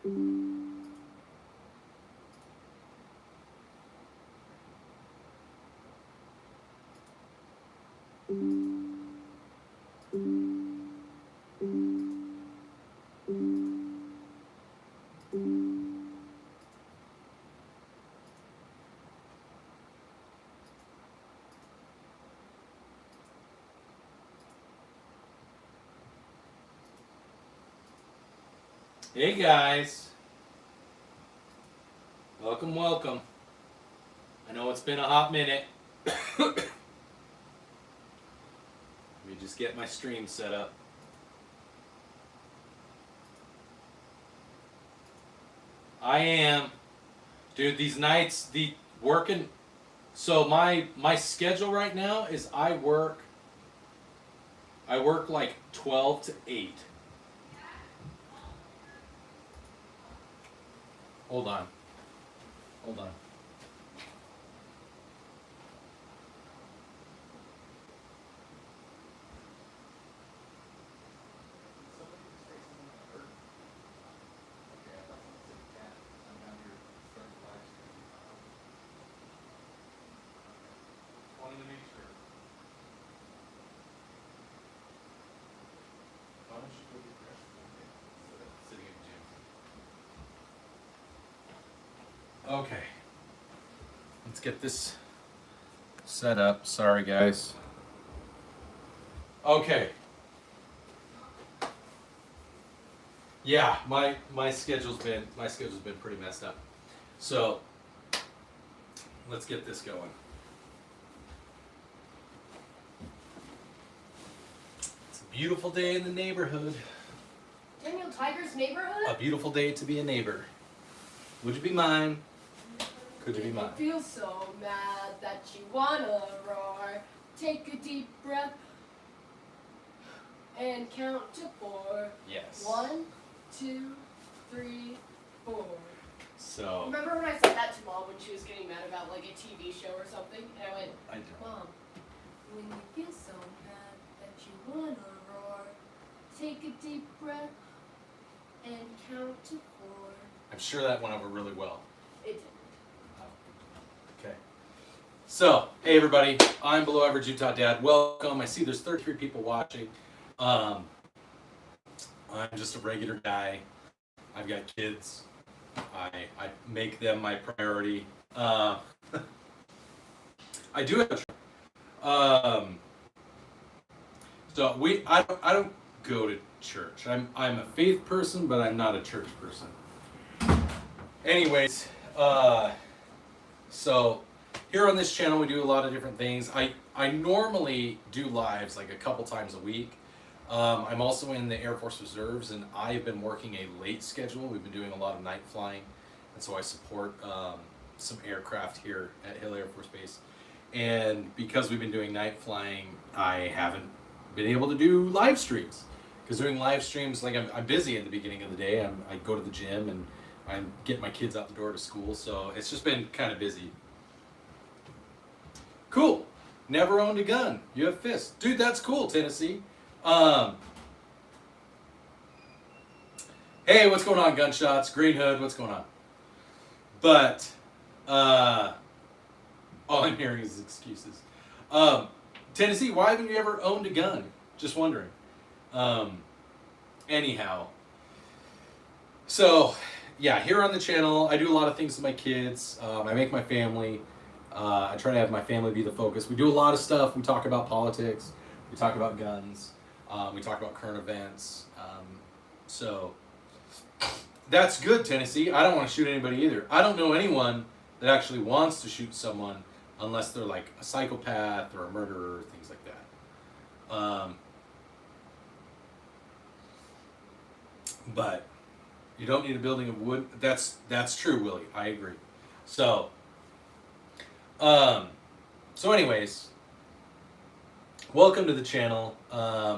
Hey guys, welcome, welcome. I know it's been a hot minute. Let me just get my stream set up. I am, dude, these nights, the working, so my schedule right now is I work like 12 to 8. Hold on. Hold on. Wanted to make sure. Why don't you go get dressed instead of sitting in the gym? Okay, let's get this set up. Sorry, guys. Okay. Yeah, my schedule's been pretty messed up. So let's get this going. It's a beautiful day in the neighborhood. Daniel Tiger's neighborhood? A beautiful day to be a neighbor. Would you be mine? Could you be mine? You feel so mad that you wanna roar. Take a deep breath and count to 4. Yes. 1, 2, 3, 4. So Remember when I said that to Mom when she was getting mad about like a TV show or something? And I went, I don't. Mom, when you feel so mad that you wanna roar, take a deep breath and count to 4. I'm sure that went over really well. It did. Okay. So, hey everybody, I'm Below Average Utah Dad. Welcome. I see there's 33 people watching. I'm just a regular guy. I've got kids. I make them my priority. I do have. So I don't go to church. I'm a faith person, but I'm not a church person. Anyways, so here on this channel we do a lot of different things. I normally do lives like a couple times a week. I'm also in the Air Force Reserves, and I've been working a late schedule. We've been doing a lot of night flying, and so I support some aircraft here at Hill Air Force Base. And because we've been doing night flying, I haven't been able to do live streams. Because doing live streams, like I'm busy at the beginning of the day. I go to the gym and I get my kids out the door to school, so it's just been kind of busy. Cool. Never owned a gun. You have fists. Dude, that's cool, Tennessee. Hey, what's going on, Gunshots? Green Hood, what's going on? But, all I'm hearing is excuses. Tennessee, why haven't you ever owned a gun? Just wondering. Anyhow. So, yeah, here on the channel, I do a lot of things with my kids. I make my family. I try to have my family be the focus. We do a lot of stuff. We talk about politics. We talk about guns. We talk about current events. So that's good, Tennessee. I don't want to shoot anybody either. I don't know anyone that actually wants to shoot someone unless they're like a psychopath or a murderer or things like that. But you don't need a building of wood. That's true, Willie. I agree. So anyways, welcome to the channel.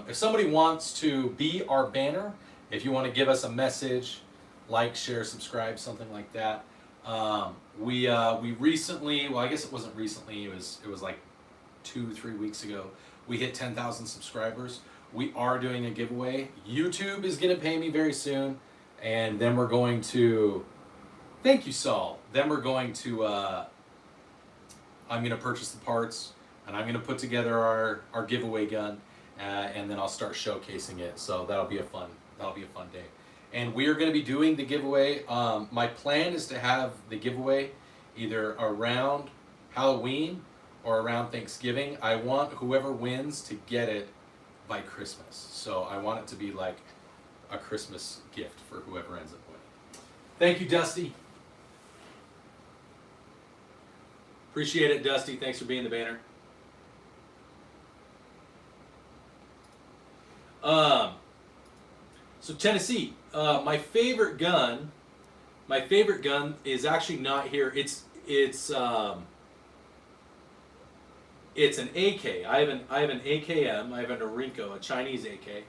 If somebody wants to be our banner, if you want to give us a message, like, share, subscribe, something like that. We recently, well, I guess it wasn't recently. It was like 2-3 weeks ago. We hit 10,000 subscribers. We are doing a giveaway. YouTube is gonna pay me very soon. and then we're going to, thank you, Saul. Then we're going to, I'm going to purchase the parts, and I'm going to put together our giveaway gun, and then I'll start showcasing it. So that'll be a fun day. And we are going to be doing the giveaway. My plan is to have the giveaway either around Halloween or around Thanksgiving. I want whoever wins to get it by Christmas. So I want it to be like a Christmas gift for whoever ends up winning. Thank you, Dusty. Appreciate it, Dusty. Thanks for being the banner. So Tennessee, my favorite gun is actually not here. It's an AK. I have an AKM. I have an Orinco, a Chinese AK,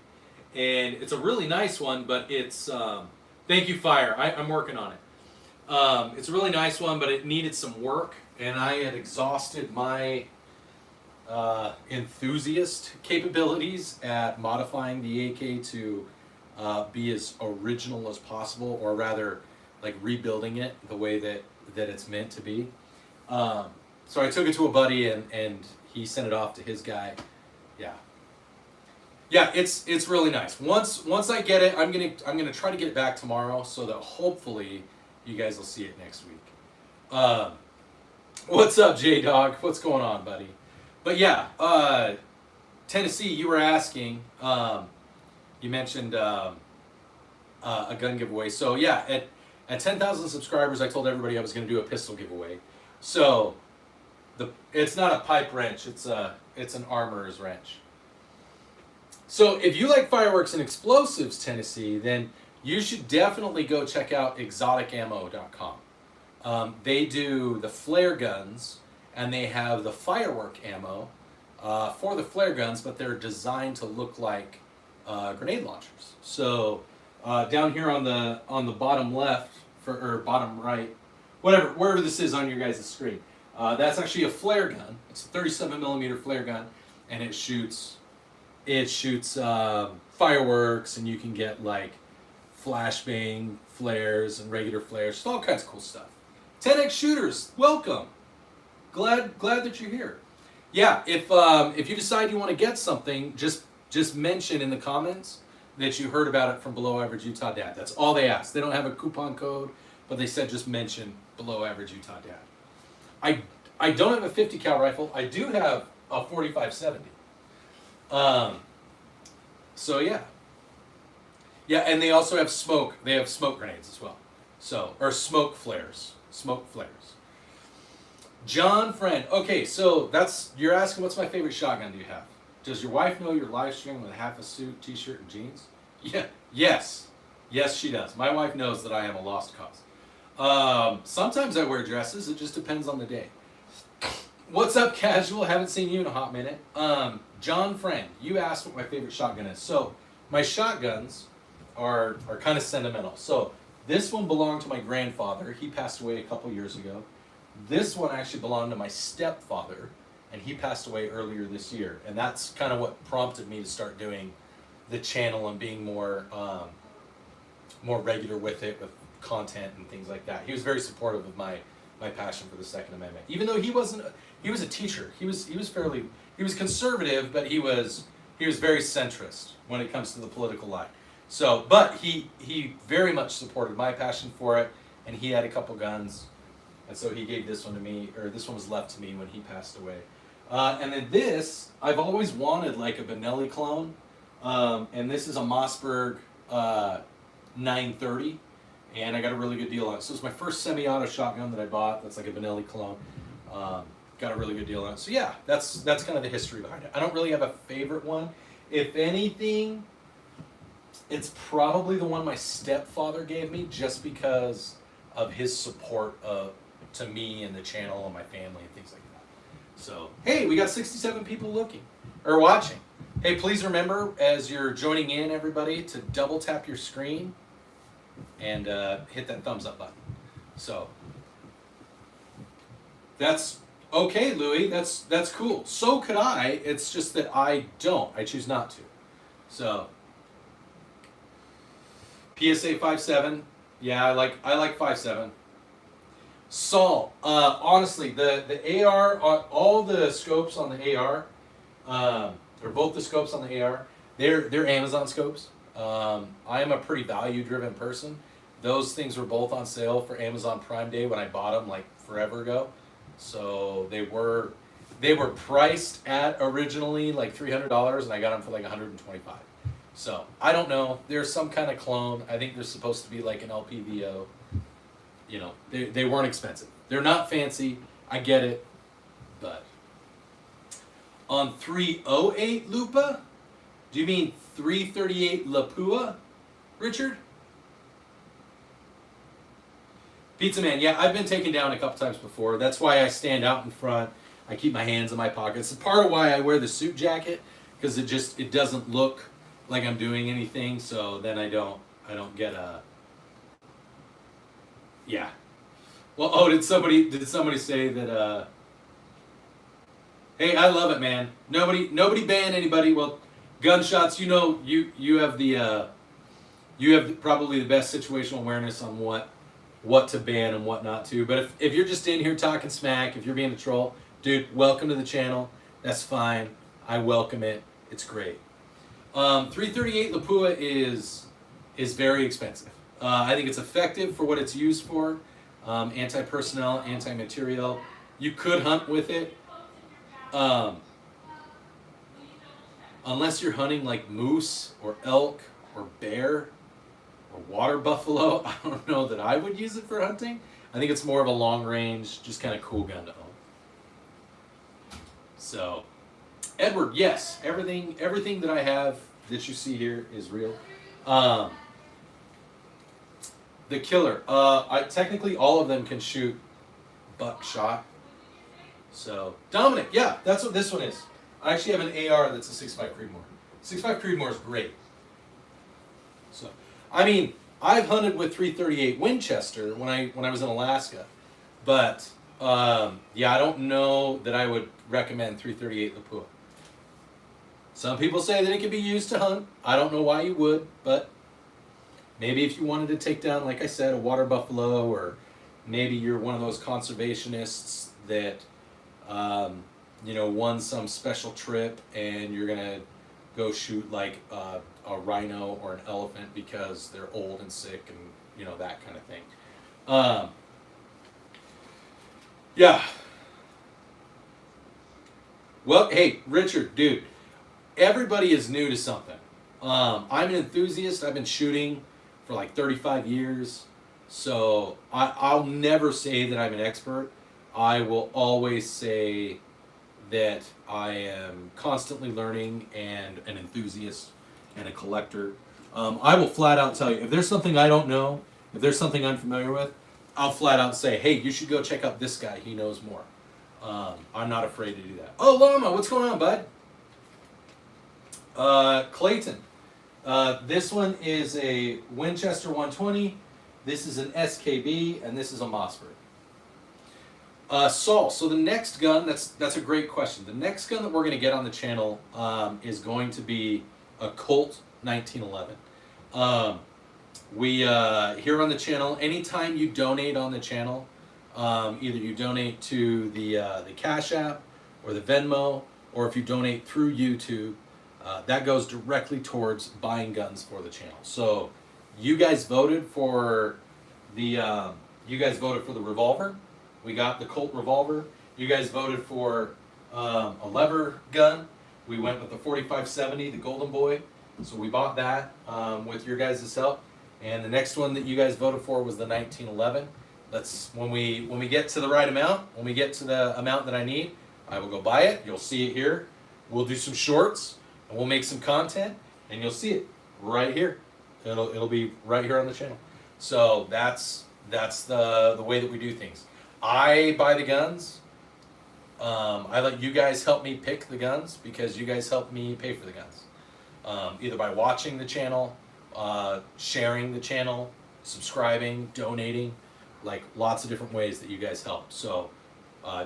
and it's a really nice one. But it's thank you, Fire. I'm working on it. It's a really nice one, but it needed some work, and I had exhausted my enthusiast capabilities at modifying the AK to be as original as possible, or rather, like rebuilding it the way that it's meant to be. So I took it to a buddy, and he sent it off to his guy. Yeah, it's really nice. Once I get it, I'm gonna try to get it back tomorrow, so that hopefully you guys will see it next week. What's up, J-Dog? What's going on, buddy? But yeah, Tennessee, you were asking. You mentioned a gun giveaway. So yeah, at 10,000 subscribers, I told everybody I was going to do a pistol giveaway. So it's not a pipe wrench; it's an armorer's wrench. So if you like fireworks and explosives, Tennessee, then you should definitely go check out exoticammo.com. They do the flare guns, and they have the firework ammo for the flare guns, but they're designed to look like grenade launchers. So down here on the bottom left or bottom right, wherever this is on your guys' screen, that's actually a flare gun. It's a 37 millimeter flare gun, and it shoots fireworks, and you can get like flashbang flares and regular flares, just all kinds of cool stuff. 10x shooters, welcome. Glad that you're here. Yeah, if you decide you want to get something, just mention in the comments that you heard about it from Below Average Utah Dad. That's all they asked. They don't have a coupon code, but they said just mention Below Average Utah Dad. I don't have a 50 cal rifle. I do have a 45-70. So yeah. Yeah, and they also have smoke. They have smoke grenades as well. So, or smoke flares. Smoke flares. John Friend. Okay, so you're asking what's my favorite shotgun do you have? Does your wife know you're live streaming with half a suit, t-shirt, and jeans? Yeah. Yes, she does. My wife knows that I am a lost cause. Sometimes I wear dresses. It just depends on the day. What's up, Casual? Haven't seen you in a hot minute. John Friend, you asked what my favorite shotgun is. So my shotguns are kind of sentimental. So this one belonged to my grandfather. He passed away a couple years ago. This one actually belonged to my stepfather, and he passed away earlier this year. And that's kind of what prompted me to start doing the channel and being more regular with it, with content and things like that. He was very supportive of my passion for the Second Amendment. Even though he was a teacher. He was conservative, but he was very centrist when it comes to the political line. So, but he very much supported my passion for it, and he had a couple guns, and so he gave this one to me, or this one was left to me when he passed away. And then this, I've always wanted like a Benelli clone, and this is a Mossberg 930, and I got a really good deal on it. So it's my first semi-auto shotgun that I bought. That's like a Benelli clone. Got a really good deal on it. So yeah, that's kind of the history behind it. I don't really have a favorite one. If anything, it's probably the one my stepfather gave me, just because of his support to me and the channel and my family and things like that. So, hey, we got 67 people looking or watching. Hey, please remember, as you're joining in, everybody, to double tap your screen and hit that thumbs up button. So that's okay, Louis. That's cool. So could I. It's just that I don't. I choose not to. So PSA 5.7. Yeah, I like 5.7. Saul, honestly, the AR, all the scopes on the AR, or both the scopes on the AR, they're Amazon scopes. I am a pretty value-driven person. Those things were both on sale for Amazon Prime Day when I bought them like forever ago. So they were priced at originally like $300, and I got them for like $125. So I don't know. There's some kind of clone. I think they're supposed to be like an LPVO. You know, they weren't expensive. They're not fancy. I get it, but on 308 Lupa, do you mean 338 Lapua, Richard? Pizza Man, yeah, I've been taken down a couple times before. That's why I stand out in front. I keep my hands in my pockets. It's part of why I wear the suit jacket, because it doesn't look like I'm doing anything. So then I don't get a. Yeah. Well, oh, did somebody say that? Hey, I love it, man. Nobody ban anybody. Well, gunshots. You know, you have probably the best situational awareness on what to ban and what not to. But if you're just in here talking smack, if you're being a troll, dude, welcome to the channel. That's fine. I welcome it. It's great. 338 Lapua is very expensive. I think it's effective for what it's used for. Anti-personnel, anti-material. You could hunt with it. Unless you're hunting like moose or elk or bear or water buffalo, I don't know that I would use it for hunting. I think it's more of a long range, just kind of cool gun to own. So, Edward, yes, everything that I have that you see here is real. The killer, technically all of them can shoot buckshot. So, Dominic, yeah, that's what this one is. I actually have an AR that's a 6.5 Creedmoor. 6.5 Creedmoor is great. So, I mean, I've hunted with 338 Winchester when I was in Alaska, but yeah, I don't know that I would recommend 338 Lapua. Some people say that it can be used to hunt. I don't know why you would, but maybe if you wanted to take down, like I said, a water buffalo, or maybe you're one of those conservationists that won some special trip and you're gonna go shoot like a rhino or an elephant because they're old and sick and that kind of thing. Yeah. Well, hey, Richard, dude, everybody is new to something. I'm an enthusiast. I've been shooting for like 35 years. So I'll never say that I'm an expert. I will always say that I am constantly learning and an enthusiast and a collector. I will flat out tell you, if there's something I don't know, if there's something I'm familiar with, I'll flat out say, hey, you should go check out this guy. He knows more. I'm not afraid to do that. Oh, Llama, what's going on, bud? Clayton. This one is a Winchester 120. This is an SKB, and this is a Mossberg. Saul, so the next gun, that's a great question. The next gun that we're going to get on the channel is going to be a Colt 1911. We here on the channel, anytime you donate on the channel, either you donate to the Cash App or the Venmo, or if you donate through YouTube, that goes directly towards buying guns for the channel. So you guys voted for the revolver. We got the Colt revolver. You guys voted for a lever gun. We went with the 4570, the Golden Boy. So we bought that with your guys' help. And the next one that you guys voted for was the 1911. That's when we get to the right amount, when we get to the amount that I need, I will go buy it. You'll see it here. We'll do some shorts and we'll make some content, and you'll see it right here. It'll be right here on the channel. So that's the way that we do things. I buy the guns. I let you guys help me pick the guns because you guys help me pay for the guns. Either by watching the channel, sharing the channel, subscribing, donating, like lots of different ways that you guys help. So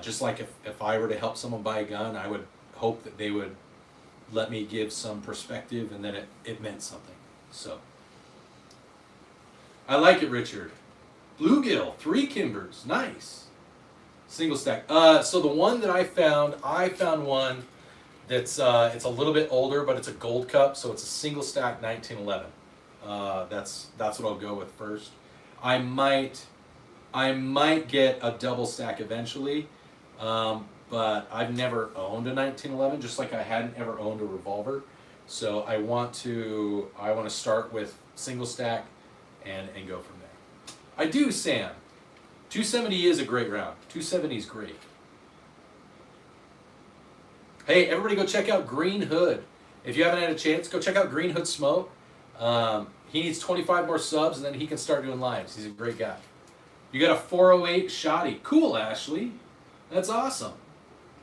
just like if I were to help someone buy a gun, I would hope that they would let me give some perspective and that it meant something. So I like it, Richard. Bluegill, 3 Kimbers, nice. Single stack. So the one that I found one that's it's a little bit older, but it's a gold cup, so it's a single stack 1911. That's what I'll go with first. I might get a double stack eventually, but I've never owned a 1911, just like I hadn't ever owned a revolver. So I want to start with single stack and go from there. I do, Sam. 270 is a great round. 270 is great. Hey, everybody go check out Green Hood. If you haven't had a chance, go check out Green Hood Smoke. He needs 25 more subs and then he can start doing lives. He's a great guy. You got a 408 Shoddy. Cool, Ashley. That's awesome.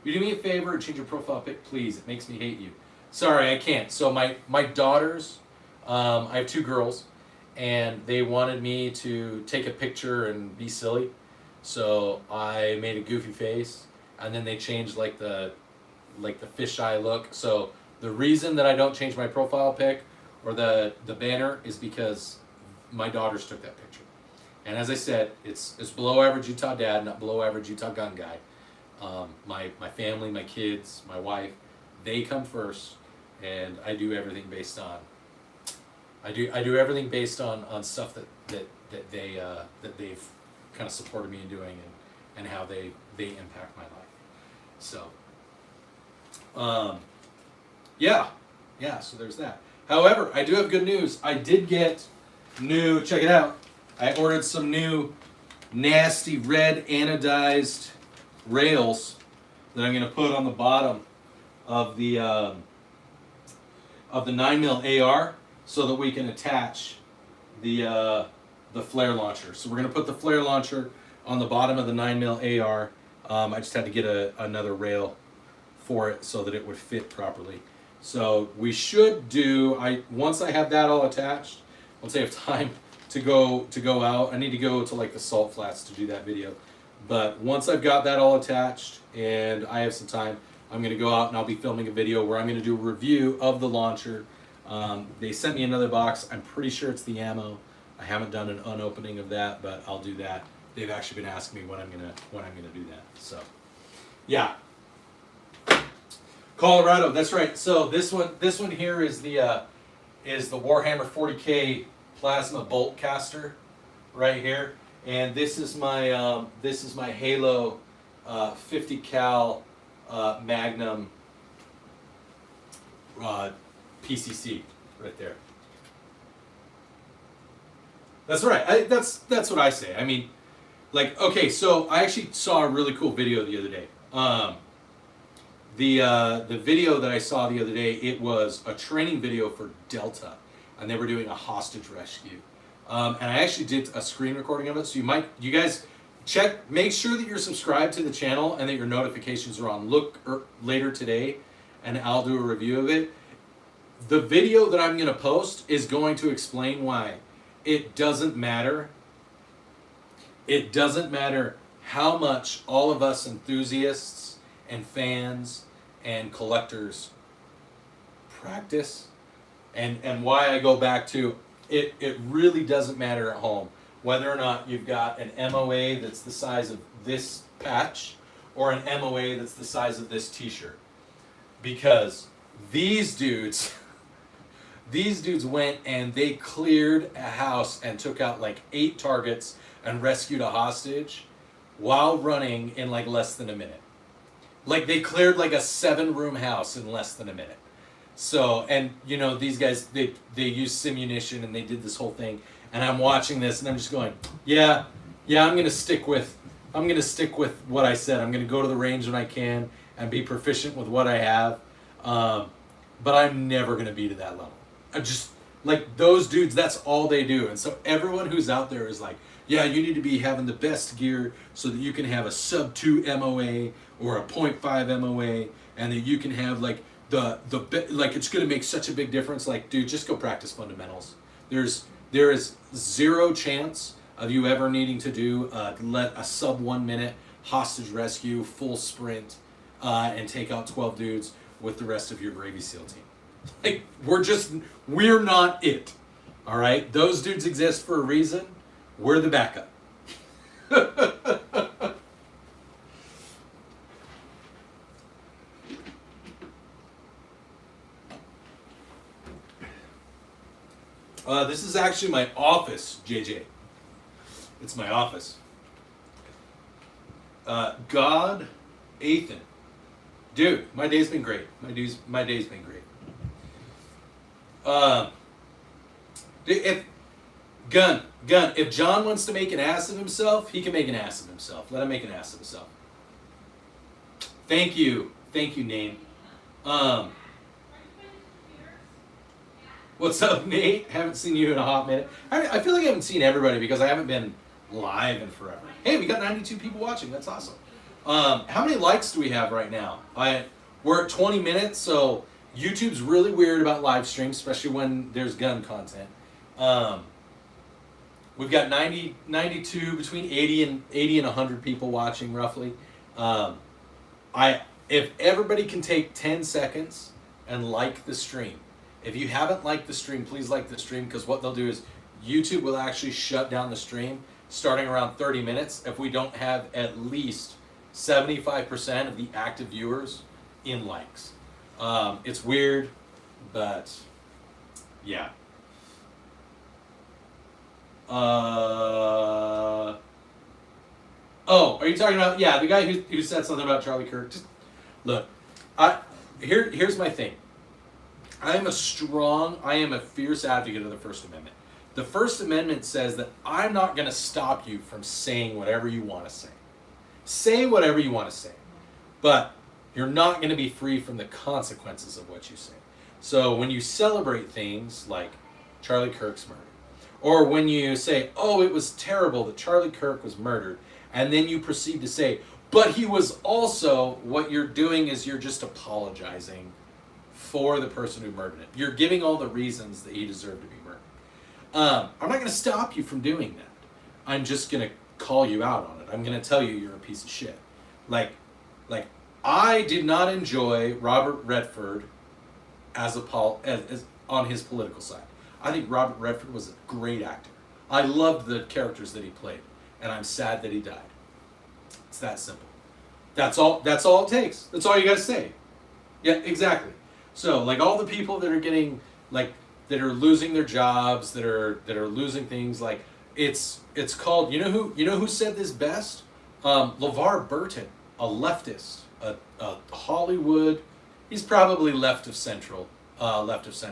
You do me a favor and change your profile pic, please. It makes me hate you. Sorry, I can't. So my daughters, I have 2 girls, and they wanted me to take a picture and be silly. So I made a goofy face, and then they changed like the fisheye look. So the reason that I don't change my profile pic or the banner is because my daughters took that picture. And as I said, it's below average Utah dad, not below average Utah gun guy. My family, my kids, my wife, they come first, and I do everything based on stuff that they've kind of supported me in doing and how they impact my life. So yeah, so there's that. However, I do have good news. I did get new, check it out. I ordered some new nasty red anodized rails that I'm going to put on the bottom of the 9mm AR so that we can attach the flare launcher. So we're going to put the flare launcher on the bottom of the 9mm AR. I just had to get another rail for it so that it would fit properly. So we should do, once I have that all attached, once I have time to go out, I need to go to like the salt flats to do that video. But once I've got that all attached and I have some time, I'm going to go out and I'll be filming a video where I'm going to do a review of the launcher. They sent me another box. I'm pretty sure it's the ammo. I haven't done an unopening of that, but I'll do that. They've actually been asking me when I'm gonna do that. So, yeah. Colorado, that's right. So this one here is the Warhammer 40K plasma bolt caster, right here, and this is my Halo 50 cal Magnum PCC right there. That's right. That's what I say. I mean, like, okay, so I actually saw a really cool video the other day. The video that I saw the other day, it was a training video for Delta, and they were doing a hostage rescue. And I actually did a screen recording of it, so you guys make sure that you're subscribed to the channel and that your notifications are on. Look later today, and I'll do a review of it. The video that I'm going to post is going to explain why it doesn't matter. It doesn't matter how much all of us enthusiasts and fans and collectors practice, and why I go back to it. It really doesn't matter at home whether or not you've got an MOA that's the size of this patch or an MOA that's the size of this t-shirt, because these dudes went and they cleared a house and took out like 8 targets and rescued a hostage while running in like less than a minute. Like, they cleared like a 7-room house in less than a minute. So, and you know, these guys, they used simunition and they did this whole thing, and I'm watching this and I'm just going, yeah, I'm gonna stick with what I said. I'm gonna go to the range when I can and be proficient with what I have, but I'm never gonna be to that level. I just, like, those dudes, that's all they do. And so everyone who's out there is like, yeah, you need to be having the best gear so that you can have a sub 2 MOA or a 0.5 MOA, and that you can have like like, it's going to make such a big difference. Like, dude, just go practice fundamentals. There is 0 chance of you ever needing to do a sub 1 minute hostage rescue full sprint and take out 12 dudes with the rest of your Gravy SEAL team. Like, we're not it. All right, those dudes exist for a reason. We're the backup. This is actually my office, JJ. It's my office. God, Ethan. Dude, my day's been great. My day's been great. If if John wants to make an ass of himself, he can make an ass of himself. Let him make an ass of himself. Thank you, Nate. What's up, Nate? Haven't seen you in a hot minute. I feel like I haven't seen everybody because I haven't been live in forever. Hey, we got 92 people watching. That's awesome. How many likes do we have right now? We're at 20 minutes, so YouTube's really weird about live streams, especially when there's gun content. We've got 92, between 80 and 100 people watching, roughly. If everybody can take 10 seconds and like the stream. If you haven't liked the stream, please like the stream, because what they'll do is YouTube will actually shut down the stream starting around 30 minutes if we don't have at least 75% of the active viewers in likes. It's weird, but yeah. Oh, are you talking about, yeah, the guy who said something about Charlie Kirk? Just look, here's my thing. I am a fierce advocate of the First Amendment. The First Amendment says that I'm not going to stop you from saying whatever you want to say. Say whatever you want to say. But you're not going to be free from the consequences of what you say. So when you celebrate things like Charlie Kirk's murder, or when you say, oh, it was terrible that Charlie Kirk was murdered, and then you proceed to say, but he was also, what you're doing is you're just apologizing for the person who murdered him. You're giving all the reasons that he deserved to be murdered. I'm not going to stop you from doing that. I'm just going to call you out on it. I'm going to tell you you're a piece of shit. Like I did not enjoy Robert Redford as on his political side. I think Robert Redford was a great actor. I loved the characters that he played, and I'm sad that he died. It's that simple. That's all it takes. That's all you got to say. Yeah, exactly. So, like, all the people that are getting, like, that are losing their jobs, that are losing things, like, it's called, you know who said this best? LeVar Burton, a leftist, a Hollywood, he's probably left of center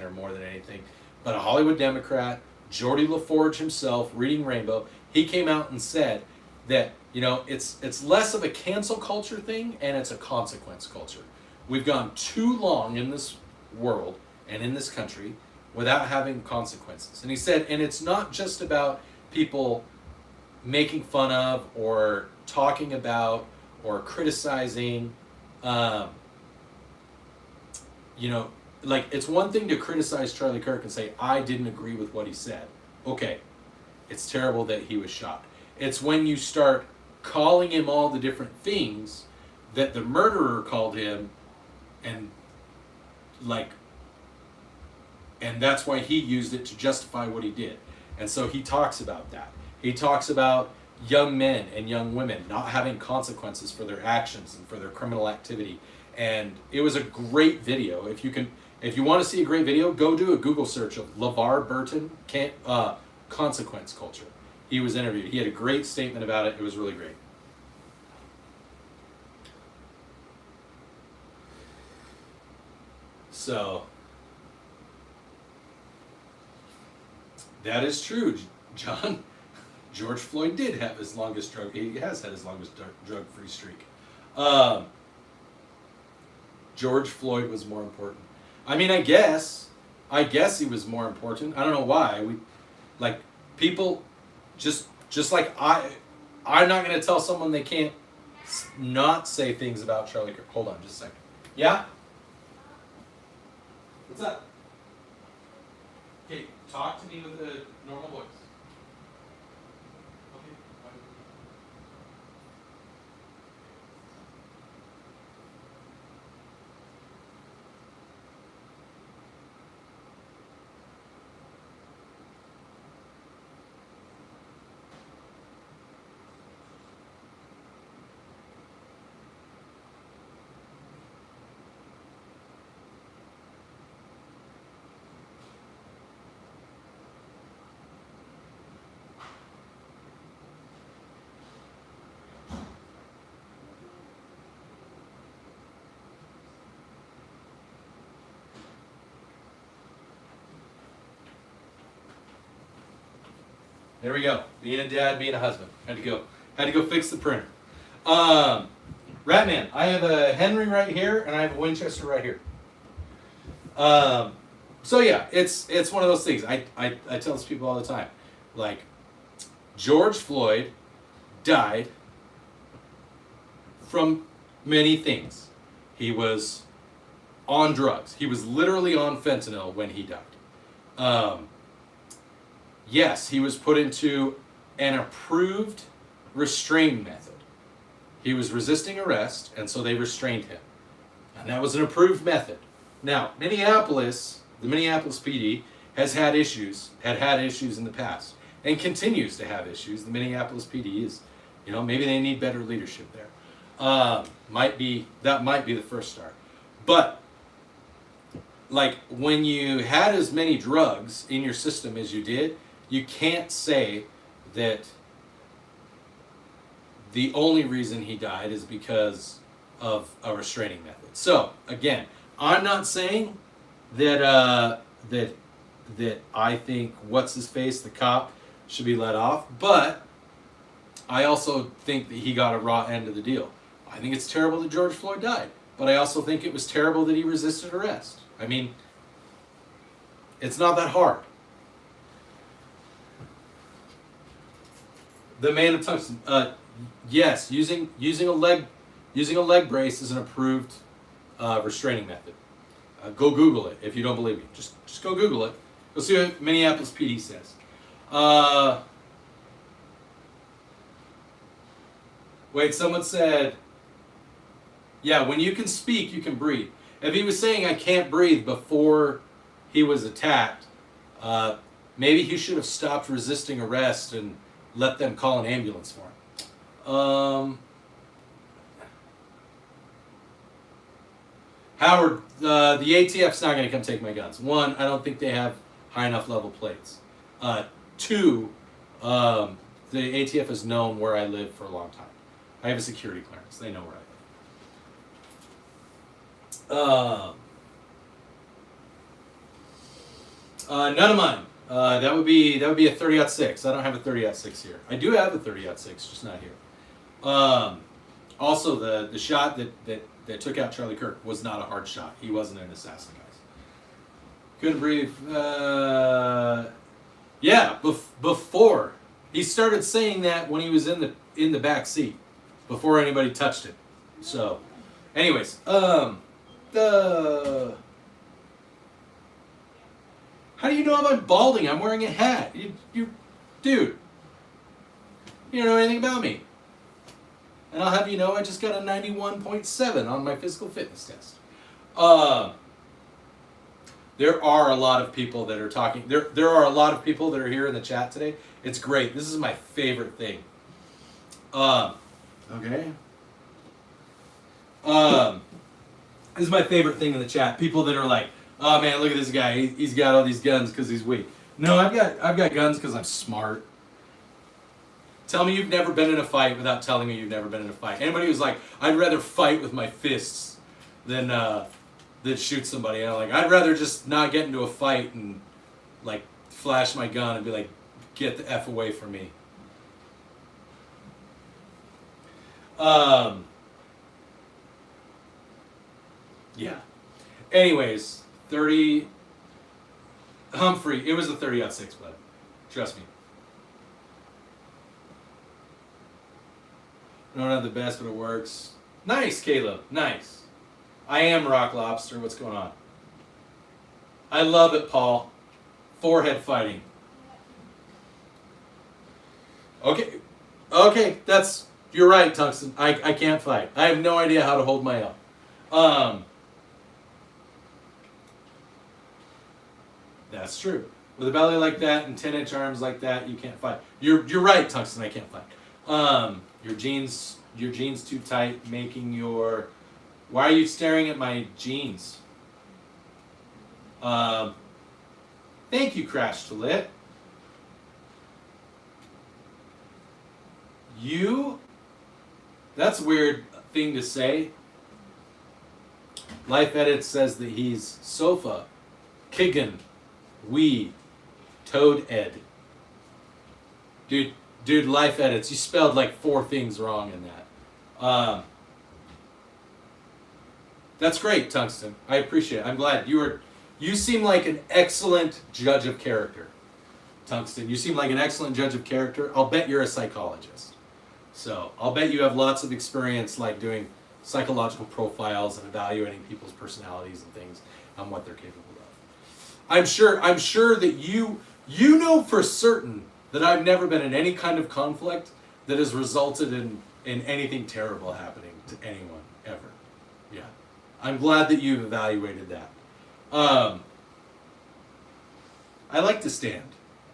more than anything, but a Hollywood Democrat, Geordie LaForge himself, reading Rainbow, he came out and said that, it's less of a cancel culture thing and it's a consequence culture. We've gone too long in this world and in this country without having consequences. And he said, and it's not just about people making fun of or talking about or criticizing, like, it's one thing to criticize Charlie Kirk and say, I didn't agree with what he said. Okay, it's terrible that he was shot. It's when you start calling him all the different things that the murderer called him, and that's why he used it to justify what he did. And so he talks about that. He talks about young men and young women not having consequences for their actions and for their criminal activity. And it was a great video. If you want to see a great video, go do a Google search of LeVar Burton consequence culture. He was interviewed. He had a great statement about it. It was really great. So, that is true, John. George Floyd did have his longest he has had his longest drug-free streak. George Floyd was more important. I mean, I guess he was more important. I don't know why. People, just like I'm not going to tell someone they can't not say things about Charlie Kirk. Hold on just a second. Yeah? What's up? Okay, talk to me with a normal voice. Okay. There we go. Being a dad, being a husband. Had to go fix the printer. Ratman, I have a Henry right here, and I have a Winchester right here. So yeah, it's one of those things. I tell this people all the time. Like, George Floyd died from many things. He was on drugs. He was literally on fentanyl when he died. Yes, he was put into an approved restraint method. He was resisting arrest, and so they restrained him. And that was an approved method. Now, the Minneapolis PD has had issues in the past, and continues to have issues. The Minneapolis PD is, maybe they need better leadership there. That might be the first start. But, like, when you had as many drugs in your system as you did, you can't say that the only reason he died is because of a restraining method. So, again, I'm not saying that that I think what's-his-face, the cop, should be let off, but I also think that he got a raw end of the deal. I think it's terrible that George Floyd died, but I also think it was terrible that he resisted arrest. I mean, it's not that hard. The man of tungsten. Yes, using a leg brace is an approved restraining method. Go Google it if you don't believe me. Just go Google it. You'll see what Minneapolis PD says. Wait, someone said, yeah, when you can speak, you can breathe. If he was saying I can't breathe before he was attacked, maybe he should have stopped resisting arrest and let them call an ambulance for him. Howard, the ATF's not going to come take my guns. One, I don't think they have high enough level plates. Two, the ATF has known where I live for a long time. I have a security clearance. They know where I live. None of mine. That would be a 30-06. I don't have a 30-06 here. I do have a 30-06, just not here. Also, the shot that took out Charlie Kirk was not a hard shot. He wasn't an assassin, guys. Couldn't breathe. Yeah, before he started saying that when he was in the back seat, before anybody touched him. So, anyways, how do you know if I'm balding? I'm wearing a hat. Dude, you don't know anything about me. And I'll have you know I just got a 91.7 on my physical fitness test. There are a lot of people that are talking. There are a lot of people that are here in the chat today. It's great. This is my favorite thing. Okay. This is my favorite thing in the chat. People that are like, oh man, look at this guy. He's got all these guns because he's weak. No, I've got guns because I'm smart. Tell me you've never been in a fight without telling me you've never been in a fight. Anybody who's like, I'd rather fight with my fists than shoot somebody. I'm like, I'd rather just not get into a fight and like flash my gun and be like, get the F away from me. Yeah. Anyways, 30 Humphrey. It was a 30-06, bud. Trust me. I don't have the best, but it works. Nice, Caleb. Nice. I am Rock Lobster. What's going on? I love it, Paul. Forehead fighting. Okay, you're right, Tungsten. I can't fight. I have no idea how to hold my own. That's true. With a belly like that and 10-inch arms like that, you can't fight. You're right, Tungsten. I can't fight. Your jeans too tight, making your. Why are you staring at my jeans? Thank you, Crash to Lit. That's a weird thing to say. Life Edit says that he's sofa, Kigan, we, Toad Ed. Dude, life edits. You spelled like 4 things wrong in that. That's great, Tungsten. I appreciate it. I'm glad you seem like an excellent judge of character, Tungsten. You seem like an excellent judge of character. I'll bet you're a psychologist. So I'll bet you have lots of experience like doing psychological profiles and evaluating people's personalities and things and what they're capable of. I'm sure that you know for certain that I've never been in any kind of conflict that has resulted in anything terrible happening to anyone ever. Yeah. I'm glad that you've evaluated that. I like to stand.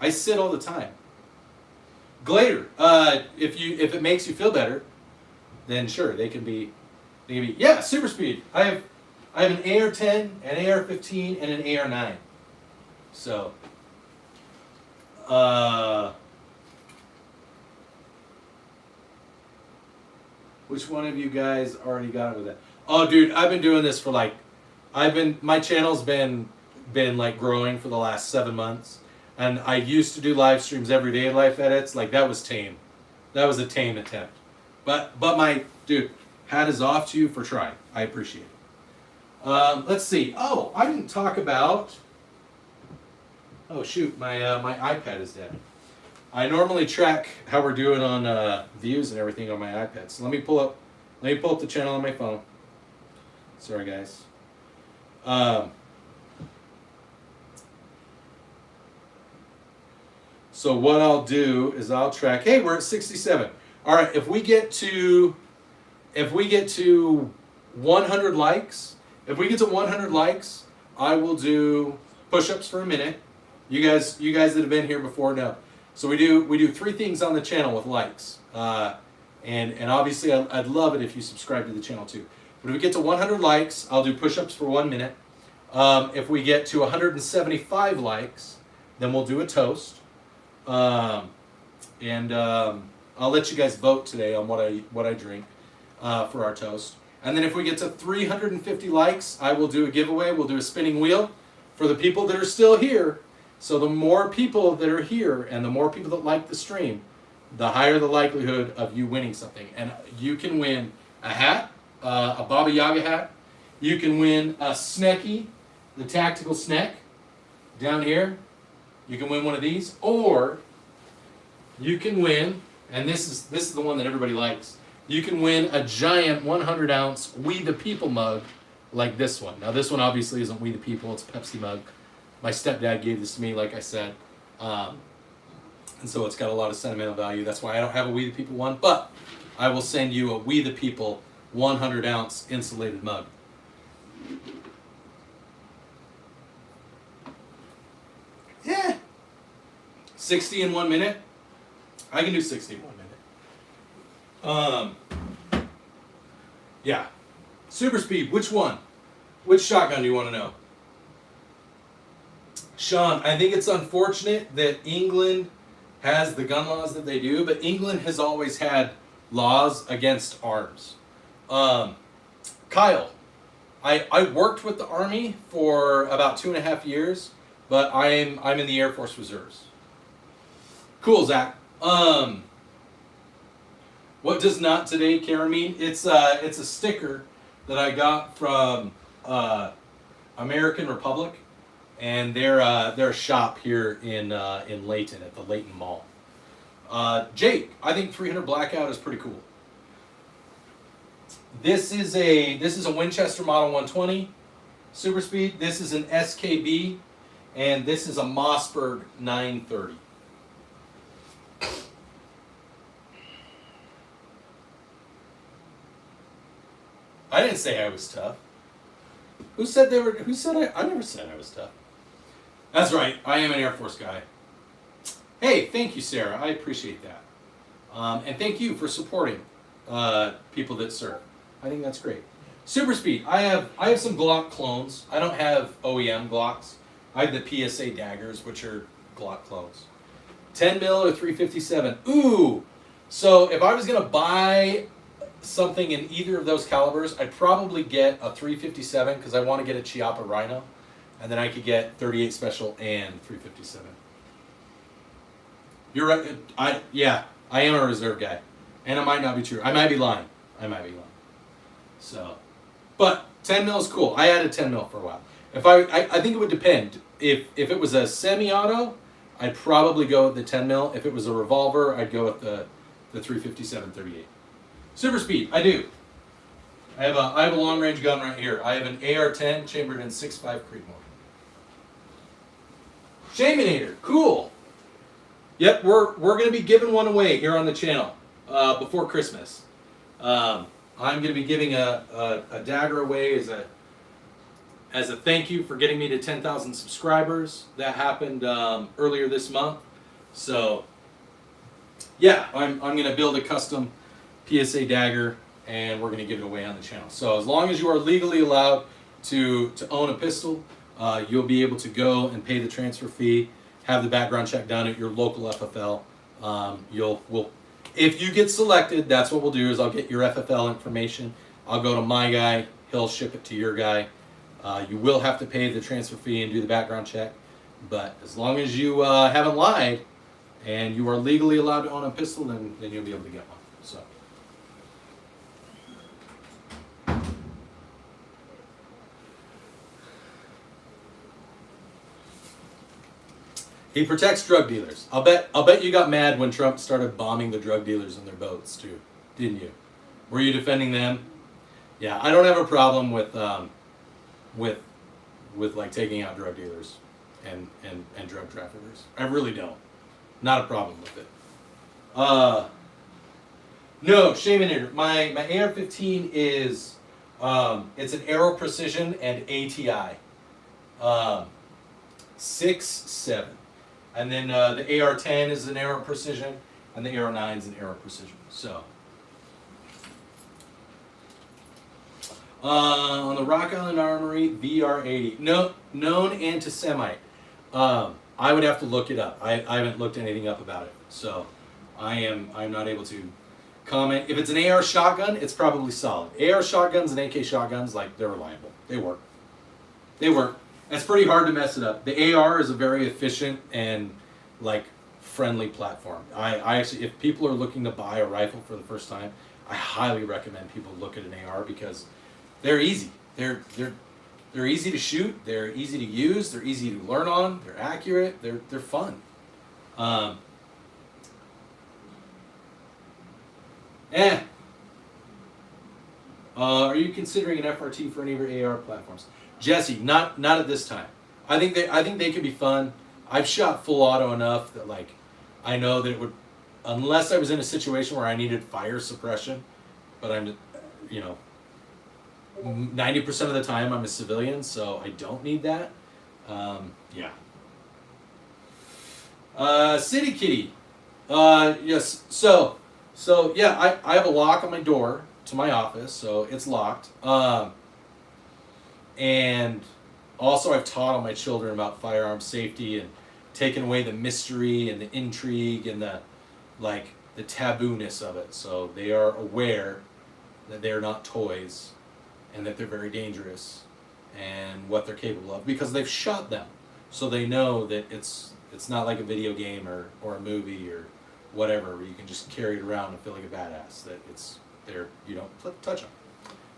I sit all the time. Glader, if it makes you feel better, then sure, they can be yeah, super speed. I have an AR-10, an AR-15, and an AR-9. So which one of you guys already got it with that? Oh, dude, I've been doing this for like, my channel's been like growing for the last 7 months, and I used to do live streams every day, life edits. Like that was tame. That was a tame attempt. But my dude, hat is off to you for trying. I appreciate it. Let's see. Oh, I didn't talk about. Oh shoot, my iPad is dead. I normally track how we're doing on views and everything on my iPad. So let me pull up the channel on my phone. Sorry guys. So what I'll do is I'll track. Hey, we're at 67. All right, if we get to 100 likes, I will do push-ups for a minute. You guys that have been here before know. So we do 3 things on the channel with likes, and obviously I'd love it if you subscribe to the channel too. But if we get to 100 likes, I'll do push-ups for 1 minute. If we get to 175 likes, then we'll do a toast, and I'll let you guys vote today on what I drink for our toast. And then if we get to 350 likes, I will do a giveaway. We'll do a spinning wheel for the people that are still here. So the more people that are here and the more people that like the stream, the higher the likelihood of you winning something. And you can win a hat, a Baba Yaga hat. You can win a Snecky, the tactical snack down here. You can win one of these, or you can win, and this is the one that everybody likes. You can win a giant 100-ounce We the People mug like this one. Now this one obviously isn't We the People, it's a Pepsi mug. My stepdad gave this to me, like I said, and so it's got a lot of sentimental value. That's why I don't have a We the People one, but I will send you a We the People 100-ounce insulated mug. Yeah. 60 in 1 minute. I can do 60 in 1 minute. Yeah. Super speed, which one? Which shotgun do you want to know? Sean, I think it's unfortunate that England has the gun laws that they do, but England has always had laws against arms. Kyle, I worked with the Army for about 2.5 years, but I'm in the Air Force Reserves. Cool, Zach. What does not today care mean? It's a sticker that I got from American Republic, and they're a shop here in Layton at the Layton Mall. Jake, I think 300 Blackout is pretty cool. This is a Winchester Model 120 Super Speed. This is an SKB, and this is a Mossberg 930. I didn't say I was tough. Who said they were? Who said I never said I was tough. That's right. I am an Air Force guy. Hey, thank you, Sarah. I appreciate that. And thank you for supporting people that serve. I think that's great. Super Speed. I have some Glock clones. I don't have OEM Glocks. I have the PSA daggers, which are Glock clones. 10 mil or 357. Ooh. So if I was gonna buy something in either of those calibers, I'd probably get a 357 because I want to get a Chiappa Rhino, and then I could get 38 Special and 357. You're right. I am a reserve guy, and it might not be true. I might be lying. So, but 10 mil is cool. I added 10 mil for a while. If I think it would depend. If it was a semi-auto, I'd probably go with the 10 mil. If it was a revolver, I'd go with the 357-38. Super speed, I do. I have a long range gun right here. I have an AR-10 chambered in 6.5 Creedmoor. Shaminator, cool. Yep, we're going to be giving one away here on the channel before Christmas. I'm going to be giving a dagger away as a thank you for getting me to 10,000 subscribers. That happened earlier this month. So, yeah, I'm going to build a custom PSA dagger, and we're going to give it away on the channel. So as long as you are legally allowed to own a pistol, you'll be able to go and pay the transfer fee, have the background check done at your local FFL. If you get selected, that's what we'll do is I'll get your FFL information. I'll go to my guy. He'll ship it to your guy. You will have to pay the transfer fee and do the background check. But as long as you haven't lied and you are legally allowed to own a pistol, then you'll be able to get one. So. He protects drug dealers. I'll bet you got mad when Trump started bombing the drug dealers in their boats too, didn't you? Were you defending them? Yeah, I don't have a problem with like taking out drug dealers and drug traffickers. I really don't. Not a problem with it. No, Shaminator. My AR-15 is it's an Aero Precision and ATI 6.7. And then the AR-10 is an Aero Precision, and the AR-9 is an Aero Precision. So, on the Rock Island Armory VR-80, known anti-Semite. I would have to look it up. I haven't looked anything up about it, so I'm not able to comment. If it's an AR shotgun, it's probably solid. AR shotguns and AK shotguns, like, they're reliable. They work. They work. It's pretty hard to mess it up. The AR is a very efficient and like friendly platform. I actually, if people are looking to buy a rifle for the first time, I highly recommend people look at an AR because they're easy. They're easy to shoot. They're easy to use. They're easy to learn on. They're accurate. They're fun. Are you considering an FRT for any of your AR platforms? Jesse, not at this time. I think they could be fun. I've shot full auto enough that like I know that it would, unless I was in a situation where I needed fire suppression, but I'm, 90% of the time I'm a civilian, so I don't need that. Yeah. City Kitty. Yes. So yeah, I have a lock on my door to my office, so it's locked. And also I've taught all my children about firearm safety and taken away the mystery and the intrigue and the taboo-ness of it. So they are aware that they're not toys and that they're very dangerous and what they're capable of because they've shot them. So they know that it's not like a video game or a movie or whatever where you can just carry it around and feel like a badass. That it's there, you don't touch them.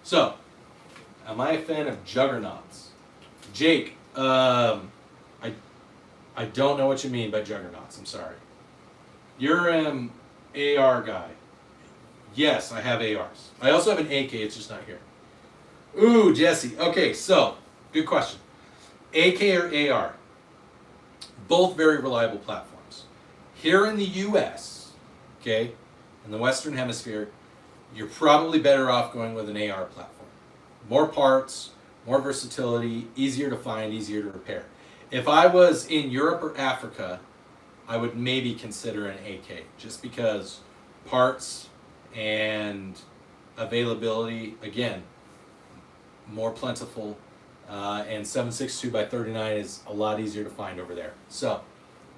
So, am I a fan of juggernauts? Jake, I don't know what you mean by juggernauts. I'm sorry. You're an AR guy. Yes, I have ARs. I also have an AK. It's just not here. Ooh, Jesse. Okay, so good question. AK or AR? Both very reliable platforms. Here in the U.S., okay, in the Western Hemisphere, you're probably better off going with an AR platform. More parts, more versatility, easier to find, easier to repair. If I was in Europe or Africa, I would maybe consider an AK, just because parts and availability, again, more plentiful, and 7.62x39 is a lot easier to find over there. So,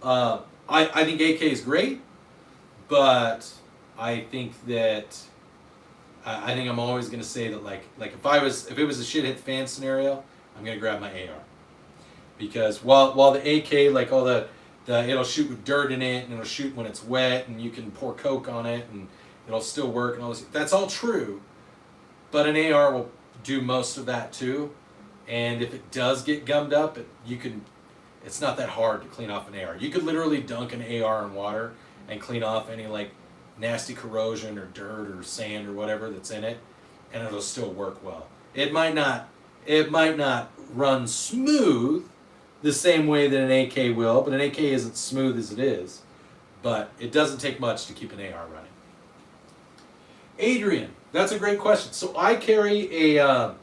I think AK is great, but I think I'm always going to say that like if it was a shit hit fan scenario, I'm going to grab my AR. Because while the AK, like all the it'll shoot with dirt in it, and it'll shoot when it's wet, and you can pour Coke on it, and it'll still work, and all this. That's all true, but an AR will do most of that too. And if it does get gummed up, it's not that hard to clean off an AR. You could literally dunk an AR in water and clean off any like nasty corrosion or dirt or sand or whatever that's in it, and it'll still work well. It might not run smooth the same way that an AK will, but an AK isn't smooth as it is. But it doesn't take much to keep an AR running. Adrian, that's a great question. So I carry a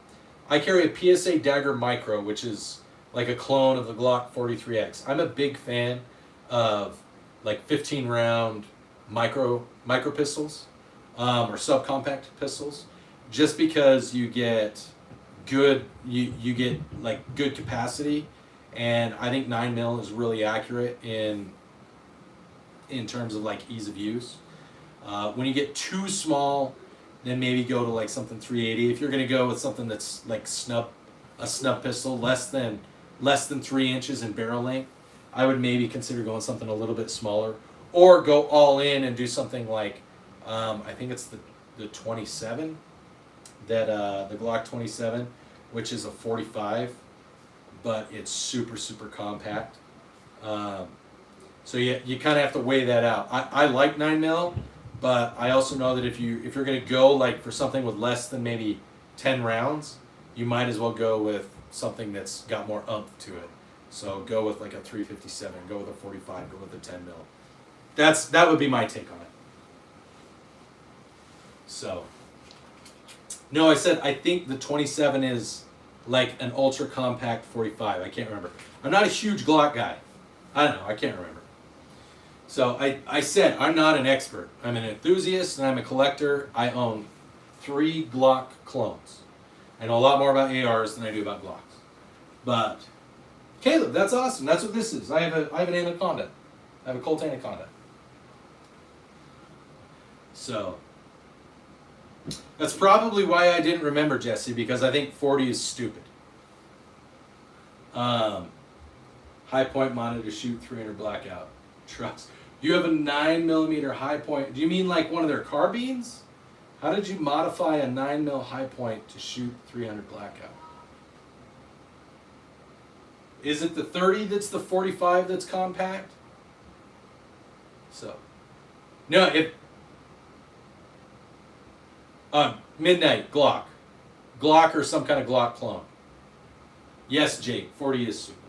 PSA Dagger Micro, which is like a clone of the Glock 43X. I'm a big fan of like 15 round micro pistols or subcompact pistols, just because you get good like good capacity, and I think 9mm is really accurate in terms of like ease of use. When you get too small, then maybe go to like something 380. If you're going to go with something that's like a snub pistol, less than 3 inches in barrel length, I would maybe consider going something a little bit smaller, or go all in and do something like I think it's the 27, that the Glock 27, which is a 45, but it's super compact. So you kind of have to weigh that out. I like 9mm, but I also know that if you're going to go like for something with less than maybe 10 rounds, you might as well go with something that's got more oomph to it. So go with like a 357, go with a 45, go with a 10mm. That would be my take on it. So, no, I said I think the 27 is like an ultra compact 45. I can't remember. I'm not a huge Glock guy. I don't know. I can't remember. So I said I'm not an expert. I'm an enthusiast and I'm a collector. I own 3 Glock clones. I know a lot more about ARs than I do about Glocks. But Caleb, that's awesome. That's what this is. I have an Anaconda. I have a Colt Anaconda. So that's probably why I didn't remember, Jesse, because I think 40 is stupid. High point mounted to shoot 300 blackout. Trust. You have a 9mm high point. Do you mean like one of their carbines? How did you modify a 9mm high point to shoot 300 blackout? Is it the 30 that's the 45 that's compact? So, no, Midnight, Glock. Glock or some kind of Glock clone. Yes, Jake, 40 is stupid.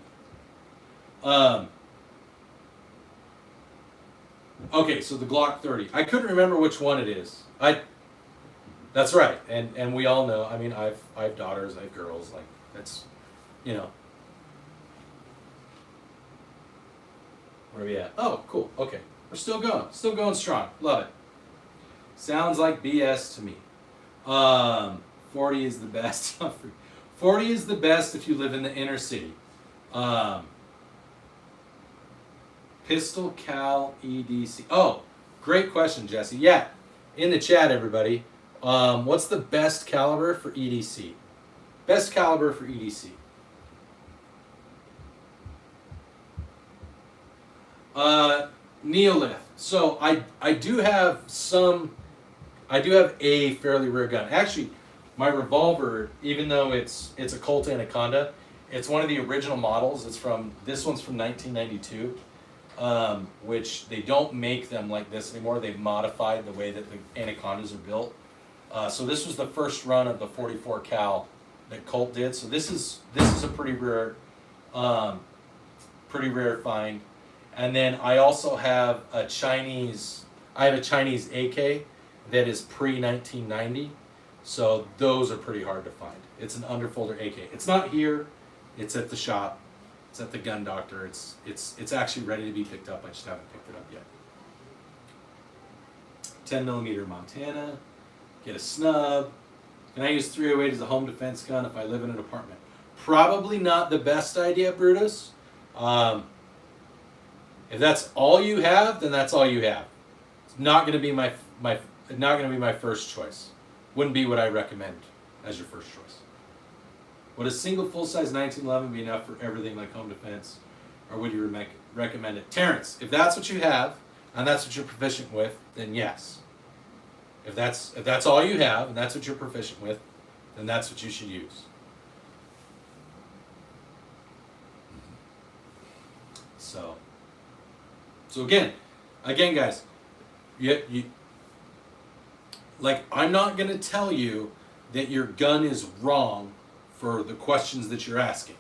Okay, so the Glock 30. I couldn't remember which one it is. That's right, and we all know. I mean, I have daughters, I have girls. Like that's, you know. Where are we at? Oh, cool. Okay, we're still going strong. Love it. Sounds like BS to me. 40 is the best. 40 is the best if you live in the inner city. Pistol Cal EDC. Oh, great question, Jesse. Yeah, in the chat, everybody. What's the best caliber for EDC? Best caliber for EDC. Neolith. So I do have a fairly rare gun. Actually, my revolver, even though it's a Colt Anaconda, it's one of the original models. This one's from 1992. Which they don't make them like this anymore. They've modified the way that the Anacondas are built. So this was the first run of the 44 cal that Colt did. So this is a pretty rare find. And then I also have a Chinese AK that is pre-1990. So those are pretty hard to find. It's an underfolder AK. It's not here. It's at the shop. It's at the gun doctor. It's actually ready to be picked up. I just haven't picked it up yet. 10mm Montana. Get a snub. Can I use 308 as a home defense gun if I live in an apartment? Probably not the best idea, Brutus. If that's all you have, then that's all you have. It's not going to be my first choice. Wouldn't be what I recommend as your first choice. Would a single full-size 1911 be enough for everything like home defense, or would you recommend it. Terrence, if that's what you have and that's what you're proficient with, then yes. If that's all you have and that's what you're proficient with, then that's what you should use. So again, guys, like, I'm not going to tell you that your gun is wrong for the questions that you're asking.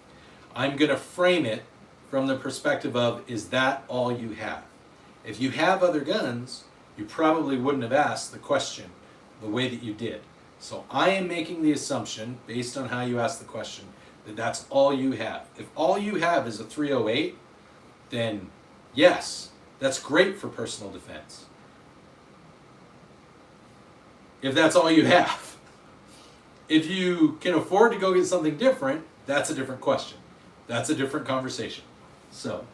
I'm going to frame it from the perspective of, is that all you have? If you have other guns, you probably wouldn't have asked the question the way that you did. So I am making the assumption, based on how you asked the question, that that's all you have. If all you have is a 308, then yes, that's great for personal defense. If that's all you have. If you can afford to go get something different, that's a different question. That's a different conversation. So,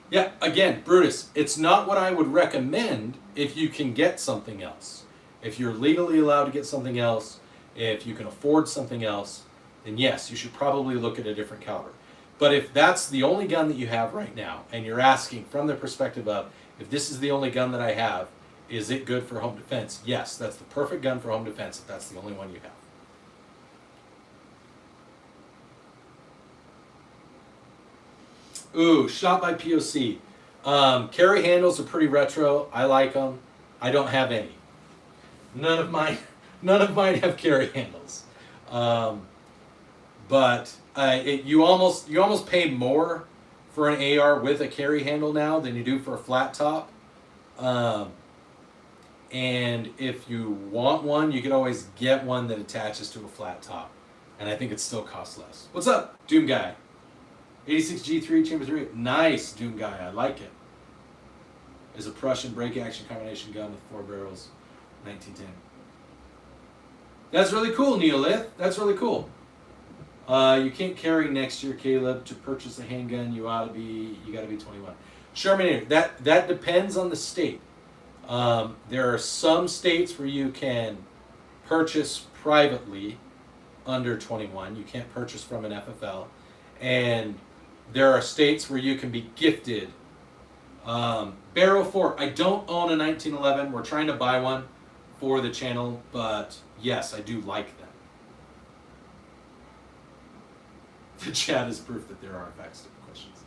yeah, again, Brutus, it's not what I would recommend if you can get something else. If you're legally allowed to get something else, if you can afford something else, then yes, you should probably look at a different caliber. But if that's the only gun that you have right now, and you're asking from the perspective of, if this is the only gun that I have, is it good for home defense? Yes, that's the perfect gun for home defense if that's the only one you have. Ooh, shot by POC. Carry handles are pretty retro. I like them. I don't have any. None of mine have carry handles. But you almost pay more for an AR with a carry handle now than you do for a flat top. And if you want one, you can always get one that attaches to a flat top. And I think it still costs less. What's up, Doom Guy? 86G3 Chamber 3. Nice, Doom Guy. I like it. Is a Prussian break action combination gun with 4 barrels, 1910. That's really cool, Neolith. That's really cool. You can't carry next year, Caleb. To purchase a handgun, you gotta be 21. Shermanator, that depends on the state. There are some states where you can purchase privately under 21. You can't purchase from an FFL. And there are states where you can be gifted. Barrel 4. I don't own a 1911. We're trying to buy one for the channel, but yes, I do like them. The chat is proof that there are effective questions.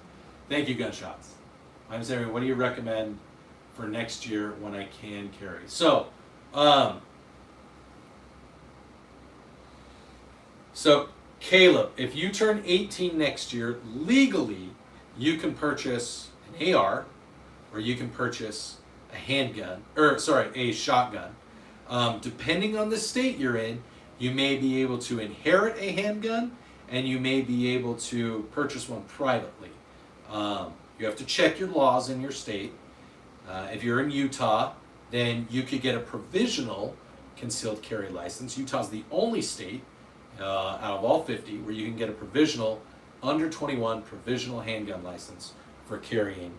Thank you, Gunshots. I'm saying, what do you recommend for next year when I can carry? So, Caleb, if you turn 18 next year, legally, you can purchase an AR, or you can purchase a handgun, a shotgun. Depending on the state you're in, you may be able to inherit a handgun, and you may be able to purchase one privately. You have to check your laws in your state. If you're in Utah, then you could get a provisional concealed carry license. Utah's the only state out of all 50 where you can get a provisional under 21 provisional handgun license for carrying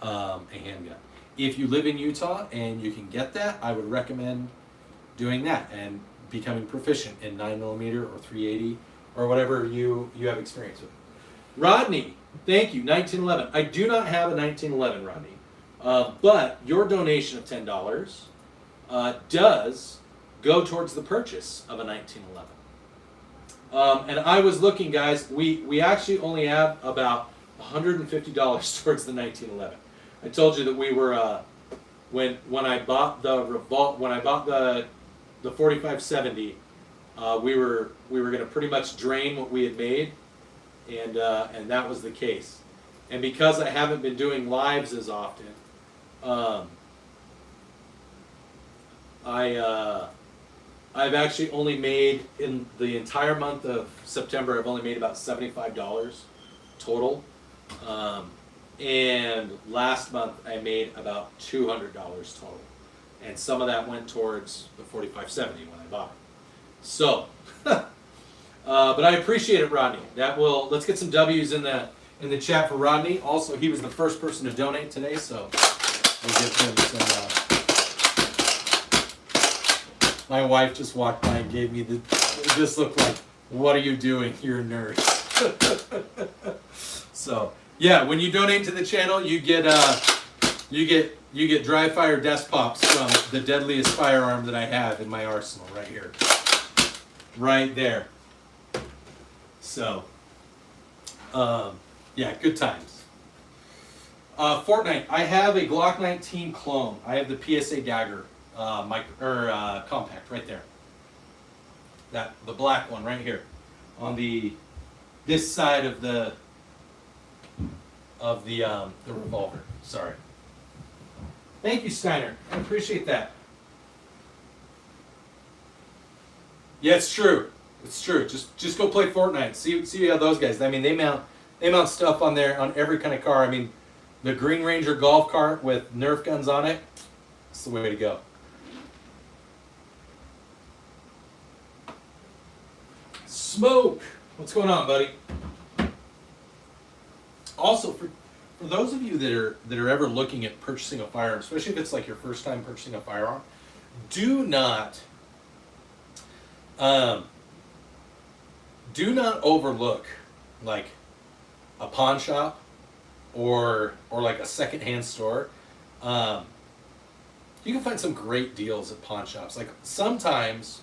a handgun. If you live in Utah and you can get that, I would recommend doing that and becoming proficient in 9mm or 380 or whatever you have experience with. Rodney, thank you, 1911. I do not have a 1911, Rodney, but your donation of $10 does go towards the purchase of a 1911. And I was looking, guys, we actually only have about $150 towards the 1911. I told you that we were when I bought the 4570, we were going to pretty much drain what we had made, and that was the case. And because I haven't been doing lives as often, I've actually only made, in the entire month of September, I've only made about $75 total. And last month I made about $200 total. And some of that went towards the 4570 when I bought it. So, but I appreciate it, Rodney. Let's get some W's in the chat for Rodney. Also, he was the first person to donate today, so we'll give him some. My wife just walked by and gave me this look like, what are you doing? You're a nerd. So yeah, when you donate to the channel, you get dry fire desk pops from the deadliest firearm that I have in my arsenal right here, right there. So yeah, good times. Fortnite. I have a Glock 19 clone. I have the PSA Dagger compact right there. The black one right here on this side of the revolver. Sorry. Thank you, Steiner. I appreciate that. Yeah, it's true. It's true. Just go play Fortnite. See how those guys. I mean, they mount stuff on there on every kind of car. I mean, the Green Ranger golf cart with Nerf guns on it. It's the way to go. Smoke. What's going on, buddy? Also, for those of you that are ever looking at purchasing a firearm, especially if it's like your first time purchasing a firearm, do not overlook like a pawn shop or like a secondhand store. You can find some great deals at pawn shops. Like sometimes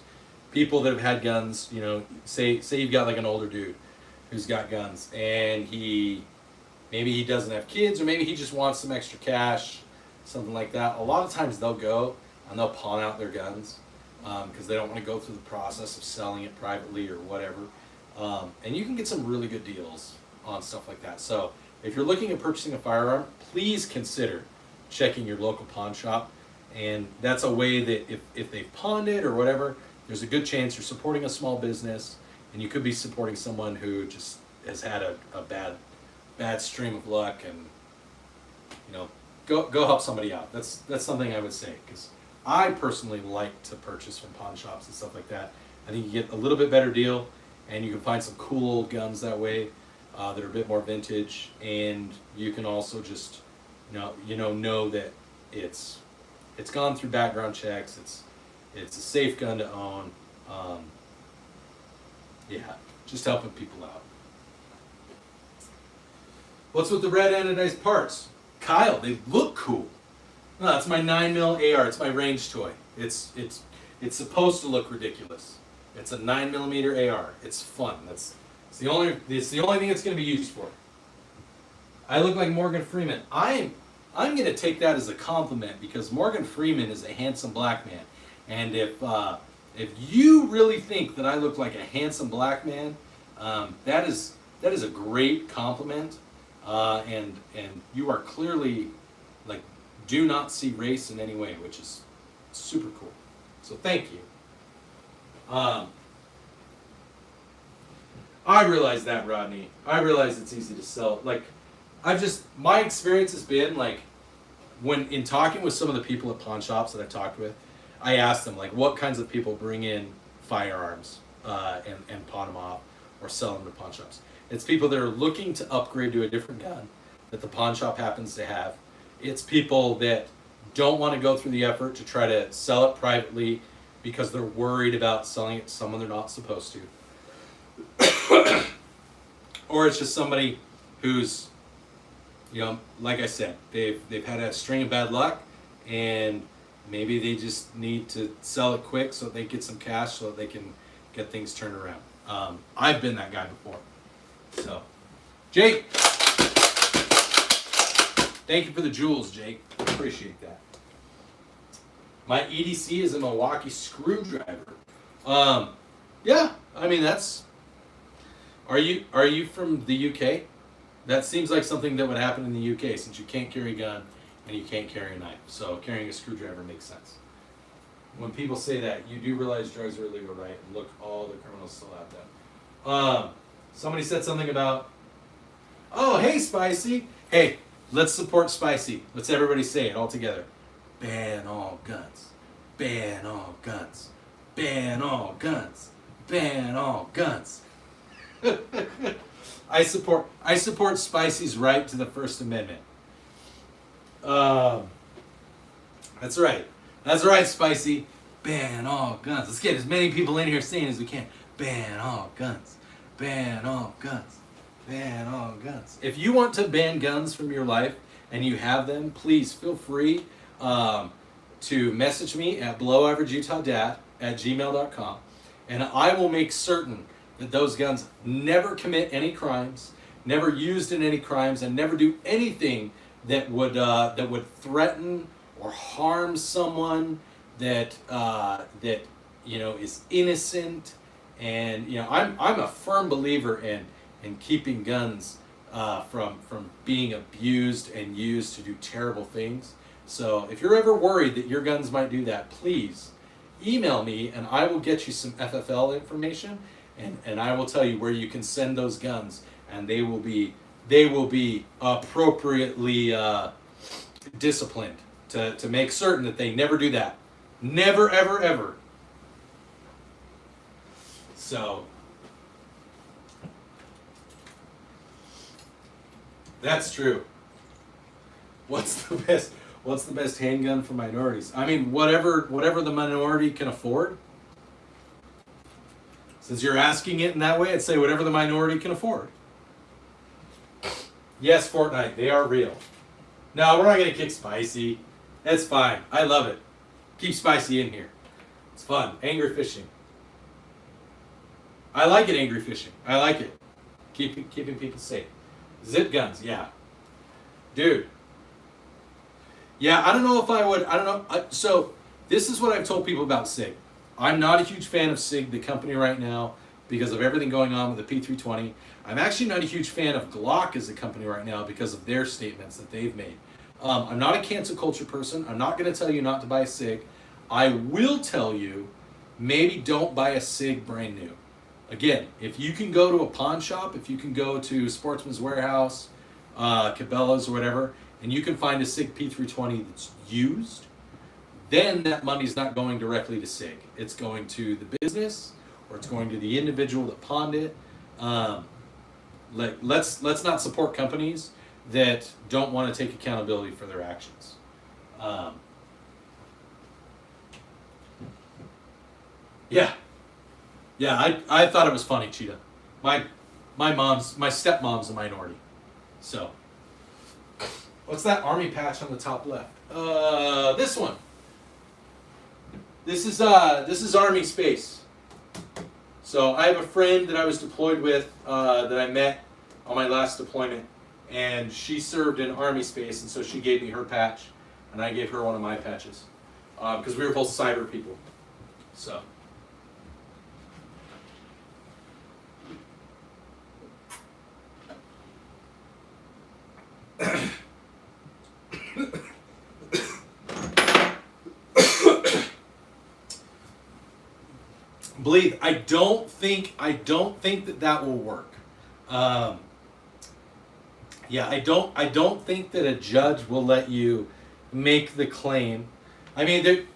people that have had guns, you know, say you've got like an older dude who's got guns and maybe he doesn't have kids, or maybe he just wants some extra cash, something like that. A lot of times they'll go and they'll pawn out their guns because they don't want to go through the process of selling it privately or whatever. And you can get some really good deals on stuff like that. So if you're looking at purchasing a firearm, please consider checking your local pawn shop. And that's a way that if they've pawned it or whatever, there's a good chance you're supporting a small business, and you could be supporting someone who just has had a bad stream of luck, and you know, go help somebody out. That's something I would say, because I personally like to purchase from pawn shops and stuff like that. I think you get a little bit better deal, and you can find some cool old guns that way that are a bit more vintage, and you can also just know that it's gone through background checks. It's a safe gun to own. Yeah, just helping people out. What's with the red anodized parts? Kyle, they look cool. No, that's my 9mm AR. It's my range toy. It's supposed to look ridiculous. It's a 9mm AR. It's fun. It's the only thing it's going to be used for. I look like Morgan Freeman. I'm going to take that as a compliment, because Morgan Freeman is a handsome black man. And if you really think that I look like a handsome black man, that is a great compliment. And you are clearly, like, do not see race in any way, which is super cool. So thank you. I realize that, Rodney. I realize it's easy to sell. Like, my experience has been, like, when in talking with some of the people at pawn shops that I've talked with, I asked them, like, what kinds of people bring in firearms and pawn them off or sell them to pawn shops. It's people that are looking to upgrade to a different gun that the pawn shop happens to have. It's people that don't want to go through the effort to try to sell it privately because they're worried about selling it to someone they're not supposed to. Or it's just somebody who's, you know, like I said, they've had a string of bad luck, and maybe they just need to sell it quick so they get some cash so that they can get things turned around. I've been that guy before. So, Jake, thank you for the jewels, Jake. Appreciate that. My EDC is a Milwaukee screwdriver. Yeah, I mean that's. Are you from the UK? That seems like something that would happen in the UK, since you can't carry a gun and you can't carry a knife. So carrying a screwdriver makes sense. When people say that, you do realize drugs are illegal, right? And look, all the criminals still out there. Somebody said something about, oh, hey, Spicy. Hey, let's support Spicy. Let's everybody say it all together. Ban all guns. Ban all guns. Ban all guns. Ban all guns. I support Spicy's right to the First Amendment. That's right. That's right, Spicy. Ban all guns. Let's get as many people in here saying as we can. Ban all guns. Ban all guns. Ban all guns. If you want to ban guns from your life and you have them, please feel free to message me at belowaverageutahdad@gmail.com, and I will make certain that those guns never commit any crimes, never used in any crimes, and never do anything that would threaten or harm someone that is innocent. And I'm a firm believer in keeping guns from being abused and used to do terrible things. So if you're ever worried that your guns might do that, please email me and I will get you some FFL information, and I will tell you where you can send those guns, and they will be appropriately disciplined to make certain that they never do that. Never, ever, ever. So that's true. What's the best handgun for minorities? I mean, whatever the minority can afford. Since you're asking it in that way, I'd say whatever the minority can afford. Yes, Fortnite, they are real. No, we're not gonna kick spicy. That's fine. I love it. Keep spicy in here. It's fun. Angry fishing. I like it, angry fishing. I like it. Keeping people safe. Zip guns, yeah. Dude. Yeah, I don't know if I would, I don't know. So, this is what I've told people about SIG. I'm not a huge fan of SIG, the company right now, because of everything going on with the P320. I'm actually not a huge fan of Glock as a company right now because of their statements that they've made. I'm not a cancel culture person. I'm not going to tell you not to buy a SIG. I will tell you, maybe don't buy a SIG brand new. Again, if you can go to a pawn shop, if you can go to Sportsman's Warehouse, Cabela's or whatever, and you can find a SIG P320 that's used, then that money's not going directly to SIG. It's going to the business, or it's going to the individual that pawned it. Let's not support companies that don't want to take accountability for their actions. Yeah, I thought it was funny, Cheetah. My stepmom's a minority. So, what's that army patch on the top left? This one. This is Army space. So I have a friend that I was deployed with that I met on my last deployment, and she served in Army space, and so she gave me her patch, and I gave her one of my patches because we were both cyber people. So. Believe I don't think that will work. Yeah, I don't think that a judge will let you make the claim. I mean, the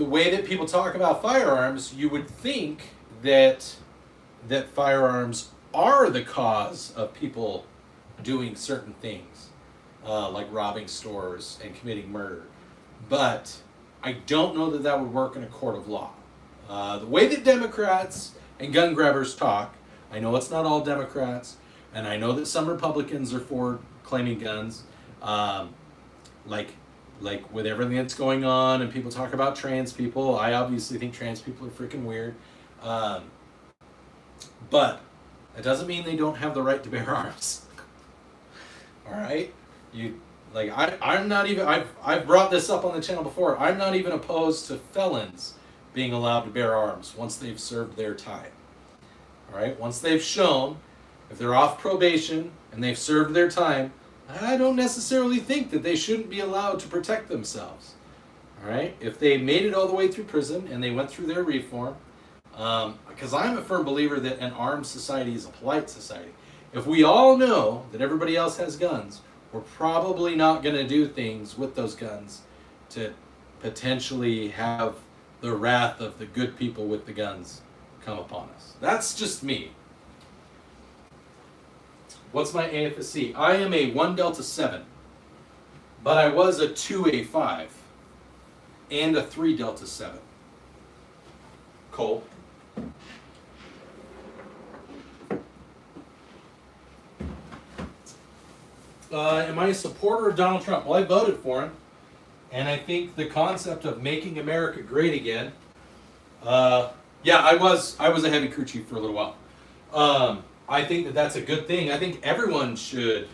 way that people talk about firearms, you would think that firearms are the cause of people doing certain things, like robbing stores and committing murder. But I don't know that would work in a court of law. The way that Democrats and gun grabbers talk, I know it's not all Democrats, and I know that some Republicans are for claiming guns, like with everything that's going on, and people talk about trans people. I obviously think trans people are freaking weird, but that doesn't mean they don't have the right to bear arms. All right, I'm not even. I've brought this up on the channel before. I'm not even opposed to felons being allowed to bear arms once they've served their time. All right, once they've shown, if they're off probation and they've served their time, I don't necessarily think that they shouldn't be allowed to protect themselves. All right, if they made it all the way through prison and they went through their reform, because I'm a firm believer that an armed society is a polite society. If we all know that everybody else has guns, we're probably not going to do things with those guns to potentially have the wrath of the good people with the guns come upon us. That's just me. What's my AFSC? I am a 1 Delta 7, but I was a 2A5 and a 3 Delta 7. Cole? Am I a supporter of Donald Trump? Well, I voted for him, and I think the concept of making America great again. Yeah, I was a heavy crew chief for a little while. I think that that's a good thing. I think everyone should.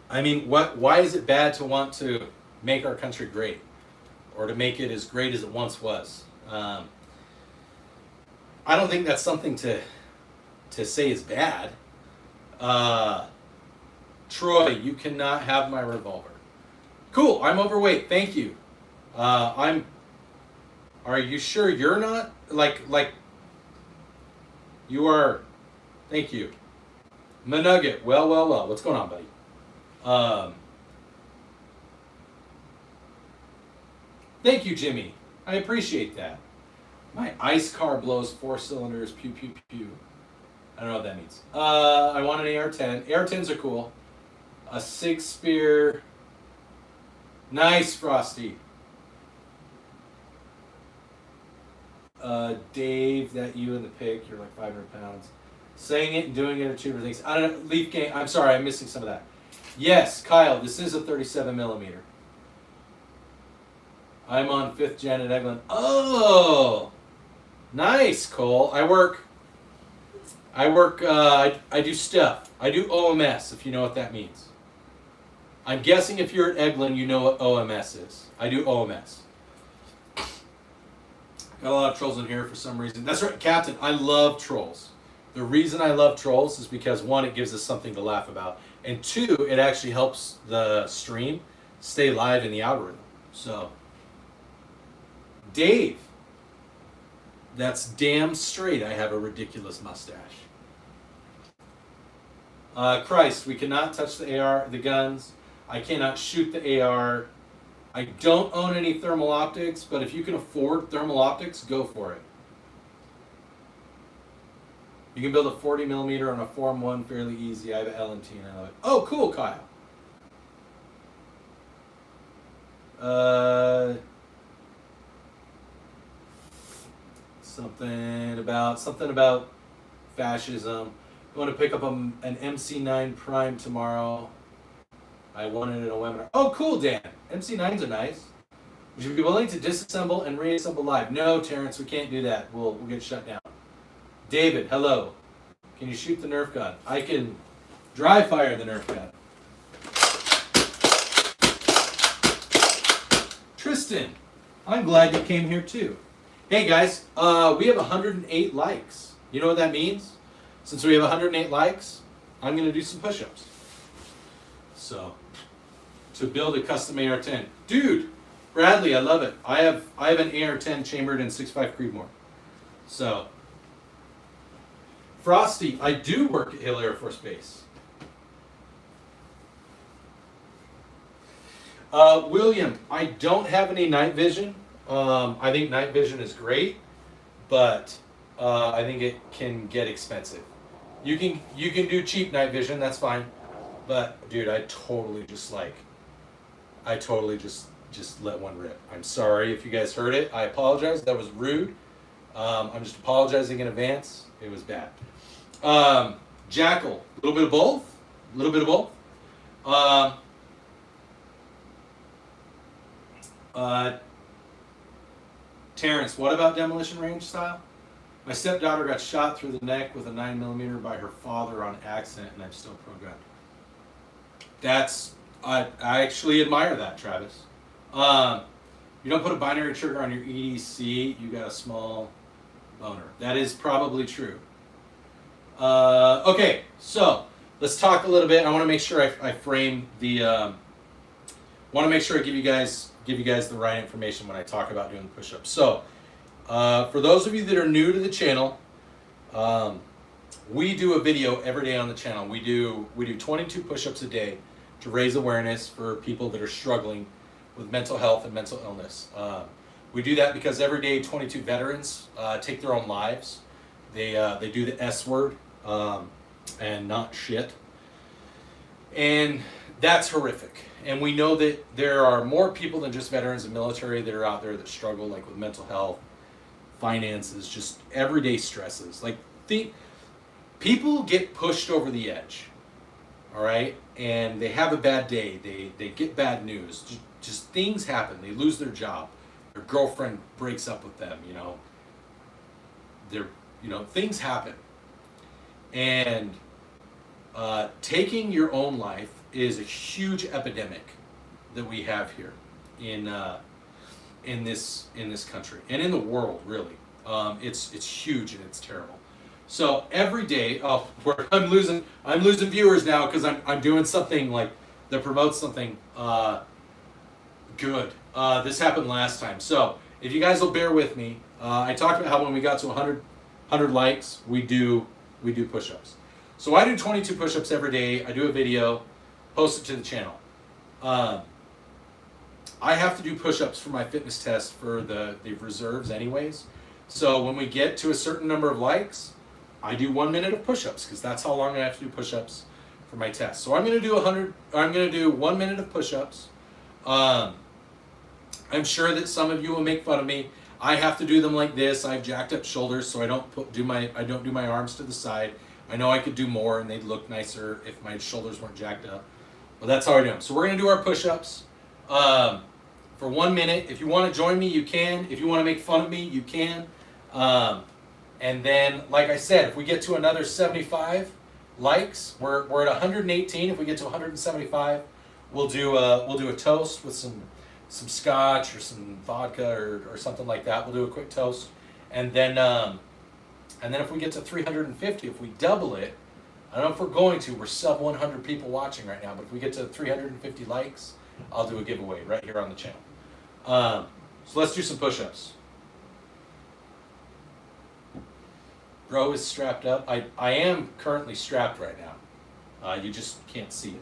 I mean, why is it bad to want to make our country great, or to make it as great as it once was? I don't think that's something to say is bad. Troy, you cannot have my revolver. Cool, I'm overweight. Thank you. Are you sure you're not? Like you are. Thank you. Manugget. Well. What's going on, buddy? Thank you, Jimmy. I appreciate that. My ice car blows 4 cylinders. Pew pew pew. I don't know what that means. I want an AR-10. AR-10s are cool. A Sig Spear. Nice, Frosty. Dave, that you in the pic, you're like 500 pounds. Saying it and doing it are two different things. I don't know, Leaf Game, I'm sorry, I'm missing some of that. Yes, Kyle, this is a 37 millimeter. I'm on 5th gen at Eglin. Oh, nice, Cole. I do stuff. I do OMS, if you know what that means. I'm guessing if you're at Eglin, you know what OMS is. I do OMS. Got a lot of trolls in here for some reason. That's right, Captain. I love trolls. The reason I love trolls is because, 1, it gives us something to laugh about, and 2, it actually helps the stream stay live in the algorithm. So, Dave, that's damn straight. I have a ridiculous mustache. Christ, we cannot touch the guns. I cannot shoot the AR. I don't own any thermal optics, but if you can afford thermal optics, go for it. You can build a 40 millimeter on a Form 1 fairly easy. I have an LMT and I love it. Oh, cool, Kyle. Something about fascism. I want to pick up an MC9 Prime tomorrow. I wanted it in a webinar. Oh, cool, Dan. MC9s are nice. Would you be willing to disassemble and reassemble live? No, Terrence, we can't do that. We'll get shut down. David, hello. Can you shoot the Nerf gun? I can dry fire the Nerf gun. Tristan, I'm glad you came here too. Hey guys, we have 108 likes. You know what that means? Since we have 108 likes, I'm going to do some push-ups. So, to build a custom AR-10. Dude, Bradley, I love it. I have an AR-10 chambered in 6.5 Creedmoor. So, Frosty, I do work at Hill Air Force Base. William, I don't have any night vision. I think night vision is great, but I think it can get expensive. You can do cheap night vision, that's fine. But dude, I totally just let one rip. I'm sorry if you guys heard it. I apologize. That was rude. I'm just apologizing in advance. It was bad. Jackal, a little bit of both. A little bit of both. Terrence, what about demolition range style? My stepdaughter got shot through the neck with a 9mm by her father on accident, and I'm still programmed. I actually admire that, Travis. You don't put a binary trigger on your EDC, you got a small boner. That is probably true. Okay, so let's talk a little bit. I want to make sure I frame the. Want to make sure I give you guys the right information when I talk about doing push-ups. So, for those of you that are new to the channel, we do a video every day on the channel. We do 22 push-ups a day to raise awareness for people that are struggling with mental health and mental illness. We do that because every day 22 veterans take their own lives. They do the S word and not shit. And that's horrific. And we know that there are more people than just veterans and military that are out there that struggle, like with mental health, finances, just everyday stresses. Like people get pushed over the edge. all right, and they have a bad day, they get bad news, just things happen, they lose their job, their girlfriend breaks up with them, things happen. And taking your own life is a huge epidemic that we have here in this country and in the world, really. It's huge and it's terrible. So every day, I'm losing viewers now because I'm doing something like that promotes something good. This happened last time, so if you guys will bear with me, I talked about how when we got to 100 likes, we do push-ups. So I do 22 push-ups every day. I do a video, post it to the channel. I have to do push-ups for my fitness test for the reserves anyways. So when we get to a certain number of likes, I do 1 minute of push-ups because that's how long I have to do push-ups for my test. So I'm going to do 1 minute of push-ups. I'm sure that some of you will make fun of me. I have to do them like this. I have jacked up shoulders, so I don't do my arms to the side. I know I could do more and they'd look nicer if my shoulders weren't jacked up. But that's how I do them. So we're going to do our push-ups for 1 minute. If you want to join me, you can. If you want to make fun of me, you can. And then, like I said, if we get to another 75 likes, we're at 118. If we get to 175, we'll do a toast with some scotch or some vodka or something like that. We'll do a quick toast, and then if we get to 350, if we double it, I don't know if we're going to. We're sub 100 people watching right now, but if we get to 350 likes, I'll do a giveaway right here on the channel. So let's do some push-ups. Bro is strapped up. I am currently strapped right now. You just can't see it.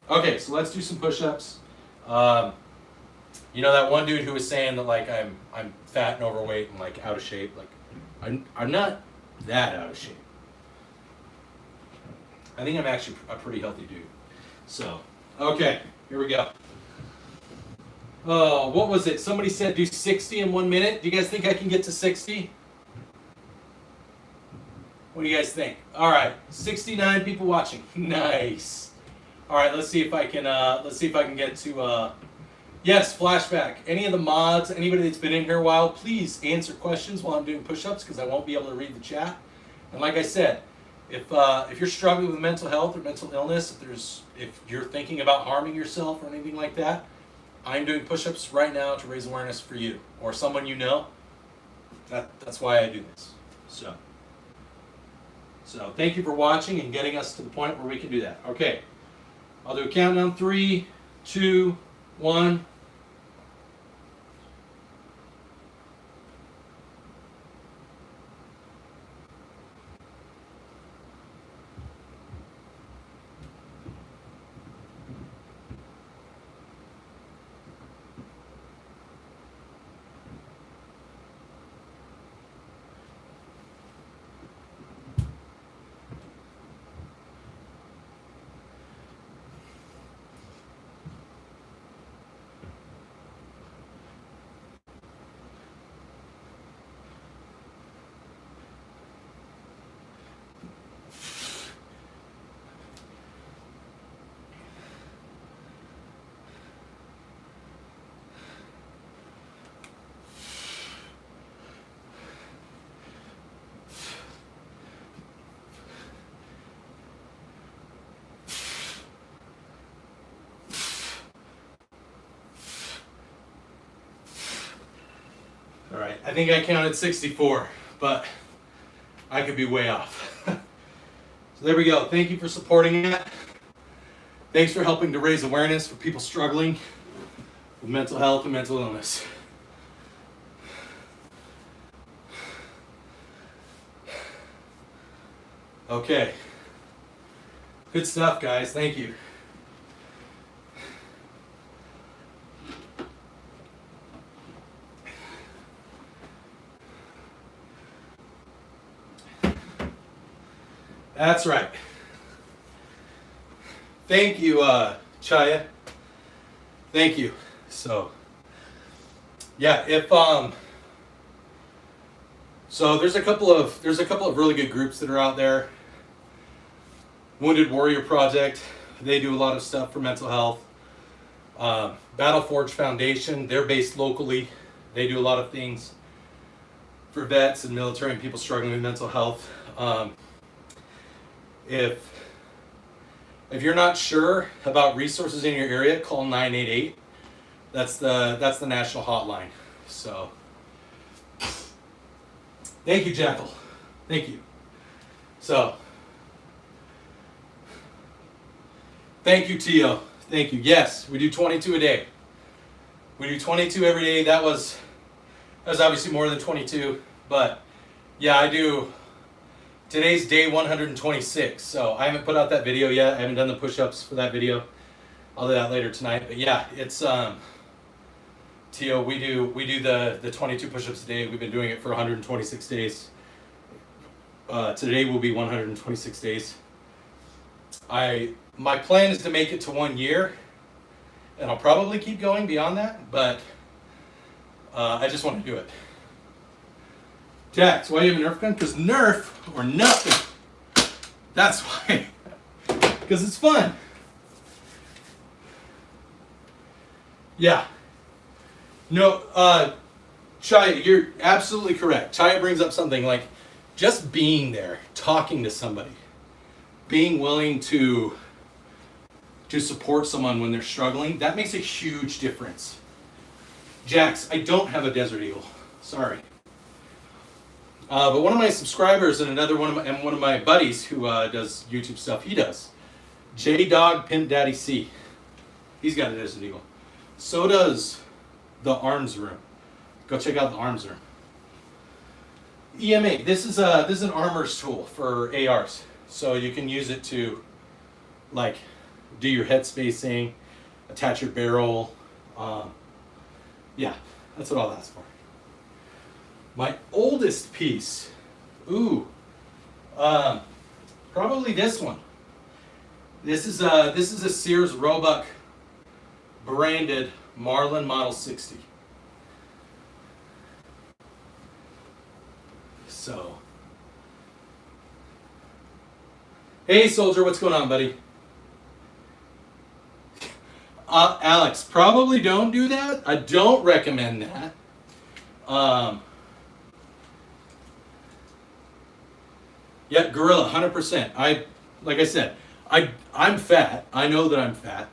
Okay, so let's do some push-ups. That one dude who was saying that like I'm fat and overweight and like out of shape. Like I'm not that out of shape. I think I'm actually a pretty healthy dude. So okay, here we go. Oh, what was it? Somebody said do 60 in 1 minute. Do you guys think I can get to 60? What do you guys think? All right, 69 people watching. Nice. All right, let's see if I can get to. Yes, flashback. Any of the mods, anybody that's been in here a while, please answer questions while I'm doing push-ups because I won't be able to read the chat. And like I said, if you're struggling with mental health or mental illness, if you're thinking about harming yourself or anything like that, I'm doing push-ups right now to raise awareness for you or someone you know. That's why I do this. So thank you for watching and getting us to the point where we can do that. Okay, I'll do a countdown. 3, 2, 1. All right, I think I counted 64, but I could be way off. So there we go. Thank you for supporting that. Thanks for helping to raise awareness for people struggling with mental health and mental illness. Okay. Good stuff, guys. Thank you. That's right. Thank you, Chaya. Thank you. So, yeah, so there's a couple of really good groups that are out there. Wounded Warrior Project, they do a lot of stuff for mental health. Battle Forge Foundation, they're based locally. They do a lot of things for vets and military and people struggling with mental health. If you're not sure about resources in your area, call 988. That's the national hotline. So, thank you, Jackal. Thank you. So, thank you, Tio. Thank you. Yes, we do 22 a day. We do 22 every day. That was obviously more than 22, but yeah, I do. Today's day 126, so I haven't put out that video yet. I haven't done the push-ups for that video. I'll do that later tonight. But yeah, it's Tio, we do the 22 push-ups a day. We've been doing it for 126 days. Today will be 126 days. My plan is to make it to 1 year, and I'll probably keep going beyond that, but I just want to do it. Jax, why do you have a Nerf gun? Because Nerf or nothing. That's why. Because it's fun. Yeah. No, Chaya, you're absolutely correct. Chaya brings up something like just being there, talking to somebody, being willing to support someone when they're struggling, that makes a huge difference. Jax, I don't have a Desert Eagle. Sorry. But one of my subscribers and one of my buddies who does YouTube stuff, he does. J-Dog Pimp Daddy C. He's got a Desert Eagle. So does the Arms Room. Go check out the Arms Room. EMA. This is an armor's tool for ARs. So you can use it to like do your head spacing, attach your barrel. Yeah, that's what all that's for. My oldest piece, probably this one. This is a Sears Roebuck branded Marlin Model 60. So, hey Soldier, what's going on, buddy? Alex, probably don't do that. I don't recommend that. Yeah, Gorilla, 100%. Like I said, I'm fat. I know that I'm fat,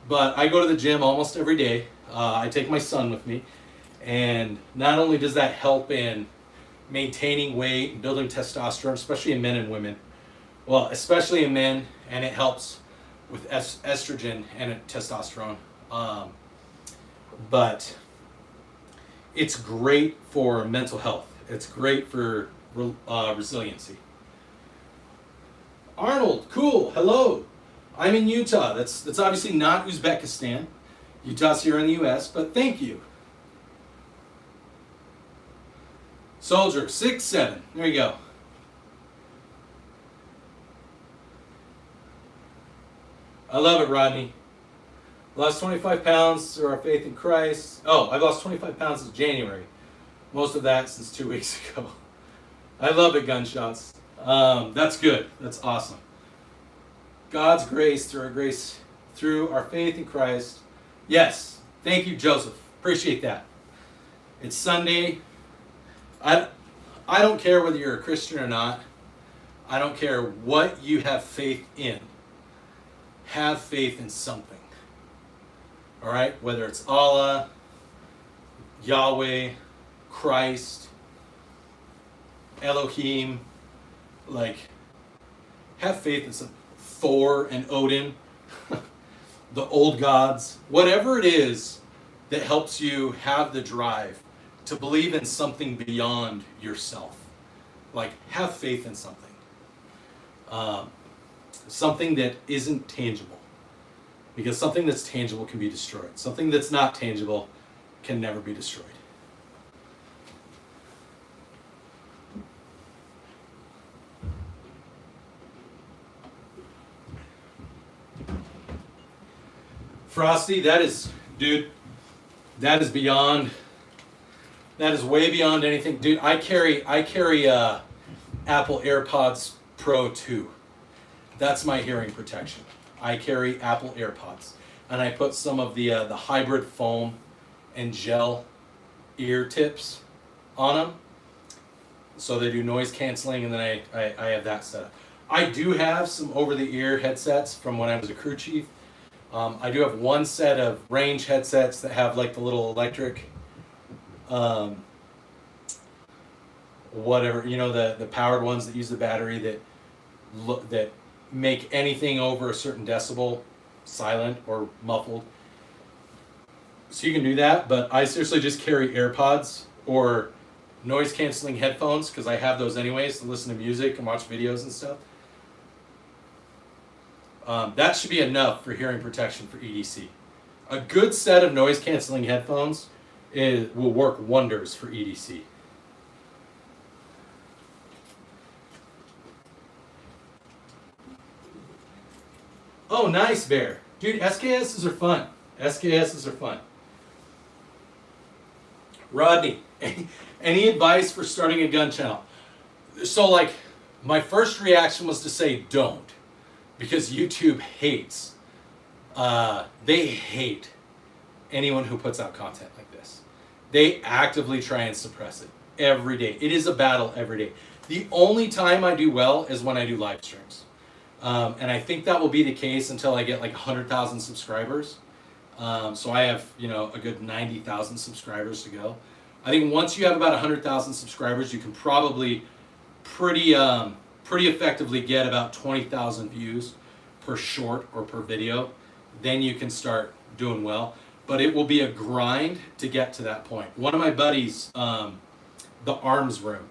but I go to the gym almost every day. I take my son with me, and not only does that help in maintaining weight and building testosterone, especially in men and women. Well, especially in men, and it helps with estrogen and testosterone. But it's great for mental health. It's great for resiliency. Arnold, cool, hello. I'm in Utah. That's obviously not Uzbekistan. Utah's here in the US, but thank you. Soldier, 6'7". There you go. I love it, Rodney. Lost 25 pounds through our faith in Christ. Oh, I've lost 25 pounds since January. Most of that since 2 weeks ago. I love it, gunshots. That's good. That's awesome. God's grace through our faith in Christ. Yes. Thank you, Joseph. Appreciate that. It's Sunday. I don't care whether you're a Christian or not. I don't care what you have faith in. Have faith in something. All right? Whether it's Allah, Yahweh, Christ, Elohim, like, have faith in some Thor and Odin, the old gods, whatever it is that helps you have the drive to believe in something beyond yourself. Like, have faith in something. Something that isn't tangible. Because something that's tangible can be destroyed. Something that's not tangible can never be destroyed. Frosty, that is beyond, that is way beyond anything. Dude, I carry Apple AirPods Pro 2. That's my hearing protection. I carry Apple AirPods, and I put some of the hybrid foam and gel ear tips on them, so they do noise canceling, and then I have that set up. I do have some over-the-ear headsets from when I was a crew chief. I do have one set of range headsets that have like the little electric, whatever, you know, the powered ones that use the battery that make anything over a certain decibel silent or muffled. So you can do that, but I seriously just carry AirPods or noise canceling headphones because I have those anyways to listen to music and watch videos and stuff. That should be enough for hearing protection for EDC. A good set of noise canceling headphones will work wonders for EDC. Oh, nice, Bear. Dude, SKSs are fun. SKSs are fun. Rodney, any advice for starting a gun channel? So, like, my first reaction was to say don't. Because YouTube hates, they hate anyone who puts out content like this. They actively try and suppress it every day. It is a battle every day. The only time I do well is when I do live streams. And I think that will be the case until I get like 100,000 subscribers. So I have, you know, a good 90,000 subscribers to go. I think once you have about 100,000 subscribers, you can probably pretty effectively get about 20,000 views per short or per video. Then you can start doing well. But it will be a grind to get to that point. One of my buddies, the Arms Room,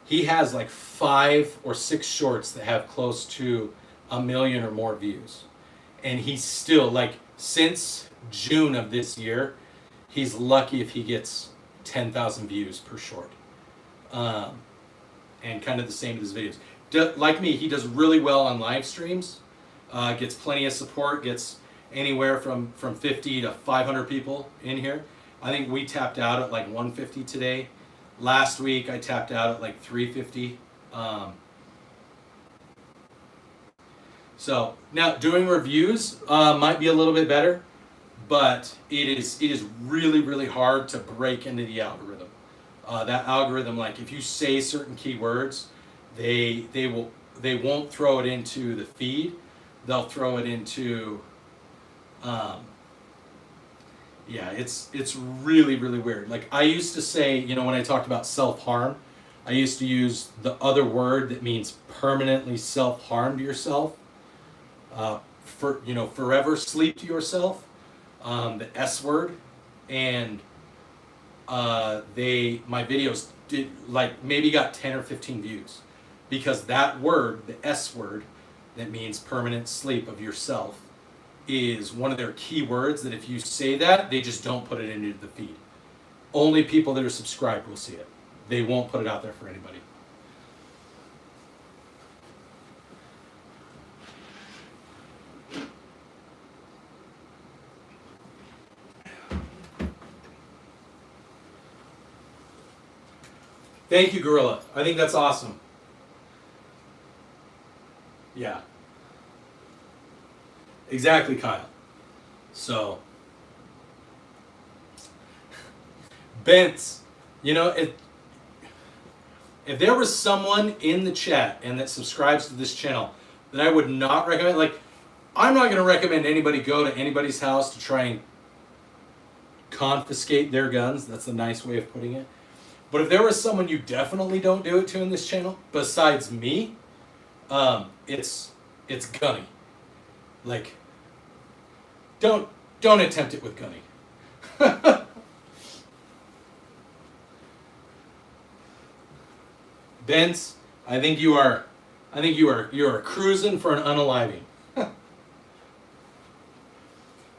he has like 5 or 6 shorts that have close to 1 million or more views. And he's still, like, since June of this year, he's lucky if he gets 10,000 views per short. And kind of the same with his videos. Like me, he does really well on live streams, gets plenty of support, gets anywhere from 50 to 500 people in here. I think we tapped out at like 150 today. Last week I tapped out at like 350. So now doing reviews might be a little bit better, but it is really, really hard to break into the algorithm. That algorithm, like if you say certain keywords, they won't throw it into the feed. They'll throw it into yeah, it's really, really weird. Like I used to say, you know, when I talked about self-harm, I used to use the other word that means permanently self-harm to yourself. Forever sleep to yourself, the S word, and my videos did like maybe got 10 or 15 views because that word, the S word, that means permanent sleep of yourself, is one of their key words that if you say that, they just don't put it into the feed. Only people that are subscribed will see it. They won't put it out there for anybody. Thank you, Gorilla. I think that's awesome. Yeah. Exactly, Kyle. So, Bents, you know, if there was someone in the chat and that subscribes to this channel that I would not recommend, like, I'm not going to recommend anybody go to anybody's house to try and confiscate their guns. That's a nice way of putting it. But if there was someone you definitely don't do it to in this channel, besides me, it's Gunny. Like, don't attempt it with Gunny. Vince, I think you are cruising for an unaliving.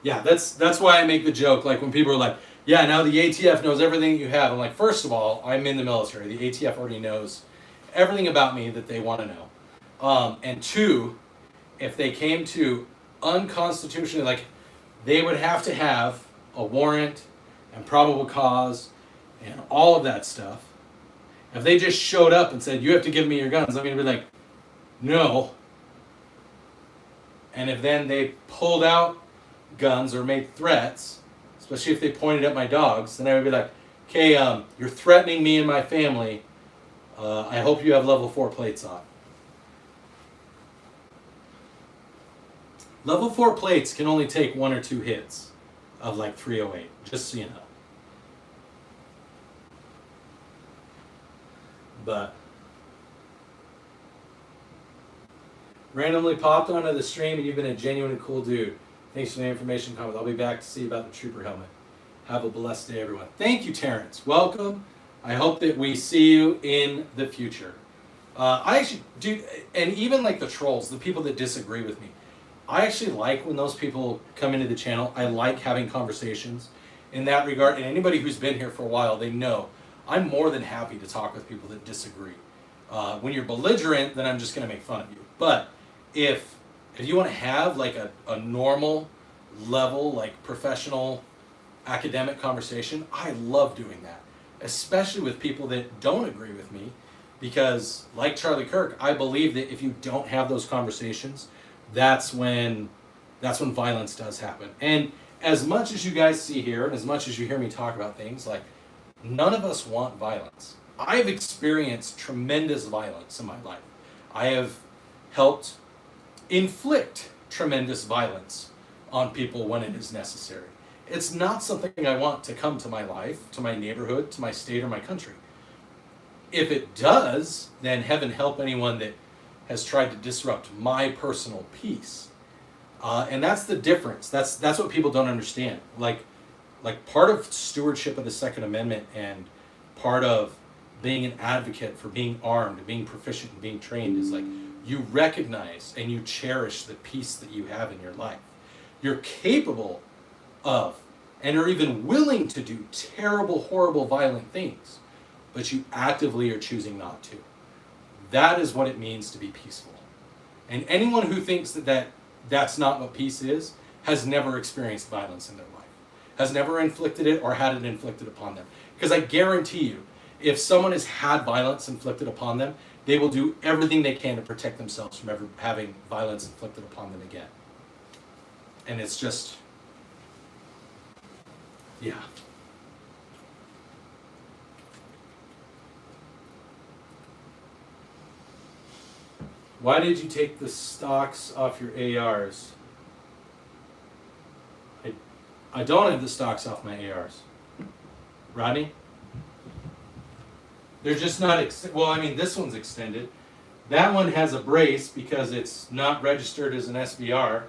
Yeah, that's why I make the joke. Like when people are like, yeah, now the ATF knows everything you have. I'm like, first of all, I'm in the military. The ATF already knows everything about me that they want to know. And two, if they came to unconstitutionally, like, they would have to have a warrant and probable cause and all of that stuff. If they just showed up and said, you have to give me your guns, I'm going to be like, no. And if then they pulled out guns or made threats, especially if they pointed at my dogs, then I would be like, okay, you're threatening me and my family. I hope you have level 4 plates on. Level 4 plates can only take 1 or 2 hits of like 308, just so you know. But randomly popped onto the stream and you've been a genuine and cool dude. Thanks for the information comment. I'll be back to see you about the trooper helmet. Have a blessed day, everyone. Thank you, Terrence. Welcome. I hope that we see you in the future. I actually do, and even like the trolls, the people that disagree with me, I actually like when those people come into the channel. I like having conversations in that regard. And anybody who's been here for a while, they know I'm more than happy to talk with people that disagree. When you're belligerent, then I'm just going to make fun of you. But if you want to have like a normal level, like professional academic conversation, I love doing that, especially with people that don't agree with me, because like Charlie Kirk, I believe that if you don't have those conversations, that's when violence does happen. And as much as you guys see here, and as much as you hear me talk about things, like none of us want violence. I've experienced tremendous violence in my life. I have helped inflict tremendous violence on people when it is necessary. It's not something I want to come to my life, to my neighborhood, to my state, or my country. If it does, then heaven help anyone that has tried to disrupt my personal peace. And that's the difference. That's what people don't understand. Like part of stewardship of the Second Amendment and part of being an advocate for being armed and being proficient and being trained is like you recognize and you cherish the peace that you have in your life. You're capable of and are even willing to do terrible, horrible, violent things, but you actively are choosing not to. That is what it means to be peaceful. And anyone who thinks that that's not what peace is has never experienced violence in their life, has never inflicted it or had it inflicted upon them. Because I guarantee you, if someone has had violence inflicted upon them, they will do everything they can to protect themselves from ever having violence inflicted upon them again. And it's just, yeah. Why did you take the stocks off your ARs? I don't have the stocks off my ARs. Rodney? They're just not, well, I mean, this one's extended. That one has a brace because it's not registered as an SBR.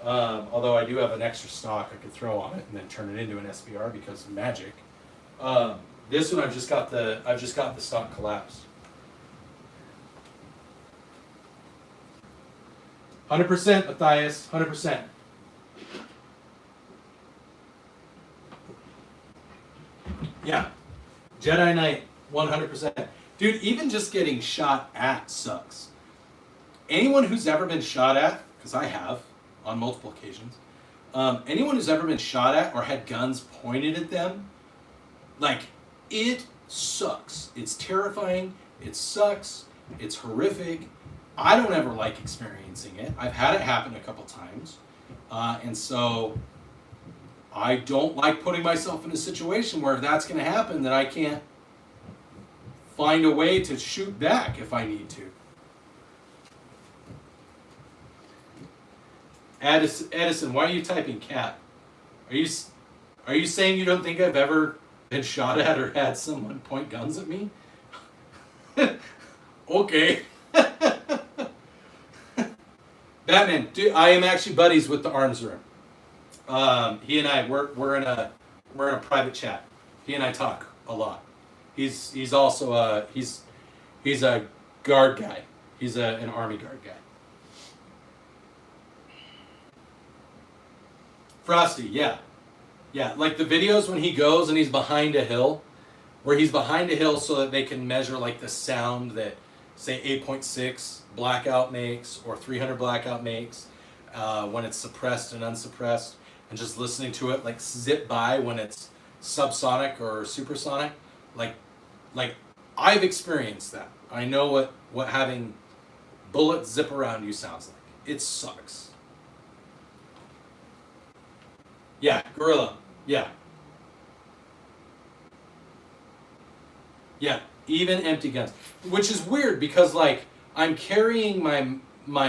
Although I do have an extra stock I could throw on it and then turn it into an SBR because of magic. This one I've just got the stock collapsed. 100%, Matthias, 100%. Yeah, Jedi Knight, 100%. Dude, even just getting shot at sucks. Anyone who's ever been shot at, because I have, on multiple occasions, anyone who's ever been shot at or had guns pointed at them, like, it sucks. It's terrifying, it sucks, it's horrific. I don't ever like experiencing it. I've had it happen a couple times. And so I don't like putting myself in a situation where if that's going to happen, that I can't find a way to shoot back if I need to. Edison, why are you typing cat? Are you saying you don't think I've ever been shot at or had someone point guns at me? Okay. Batman, dude, I am actually buddies with the arms room. He and I, we're in a private chat. He and I talk a lot. He's also he's a guard guy. He's an army guard guy. Frosty, yeah, like the videos when he goes and he's behind a hill, where he's behind a hill so that they can measure like the sound that say 8.6 blackout makes or 300 blackout makes when it's suppressed and unsuppressed, and just listening to it like zip by when it's subsonic or supersonic. Like I've experienced that. I know what having bullets zip around you sounds like. It sucks. Yeah, Gorilla. Yeah. Yeah, even empty guns, which is weird because like I'm carrying my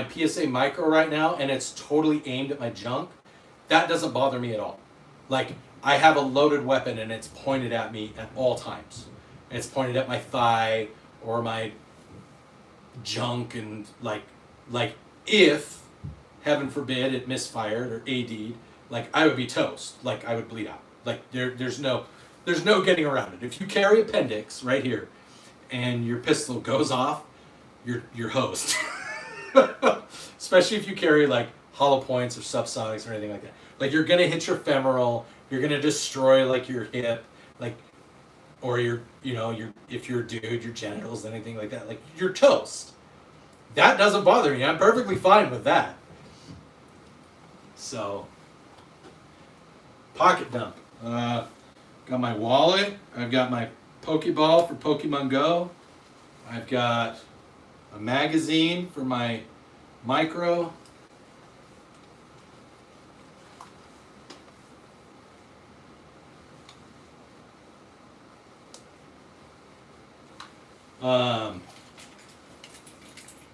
PSA micro right now and it's totally aimed at my junk. That doesn't bother me at all. Like I have a loaded weapon and it's pointed at me at all times. And it's pointed at my thigh or my junk and like if heaven forbid it misfired or AD'd, like I would be toast. Like I would bleed out. Like there's no getting around it. If you carry appendix right here and your pistol goes off, you're hosed. Especially if you carry like hollow points or subsonics or anything like that. Like you're gonna hit your femoral, you're gonna destroy like your hip, like or your if you're a dude, your genitals, anything like that. Like you're toast. That doesn't bother me. I'm perfectly fine with that. So pocket dump. Got my wallet. I've got my Pokeball for Pokemon Go. I've got a magazine for my micro.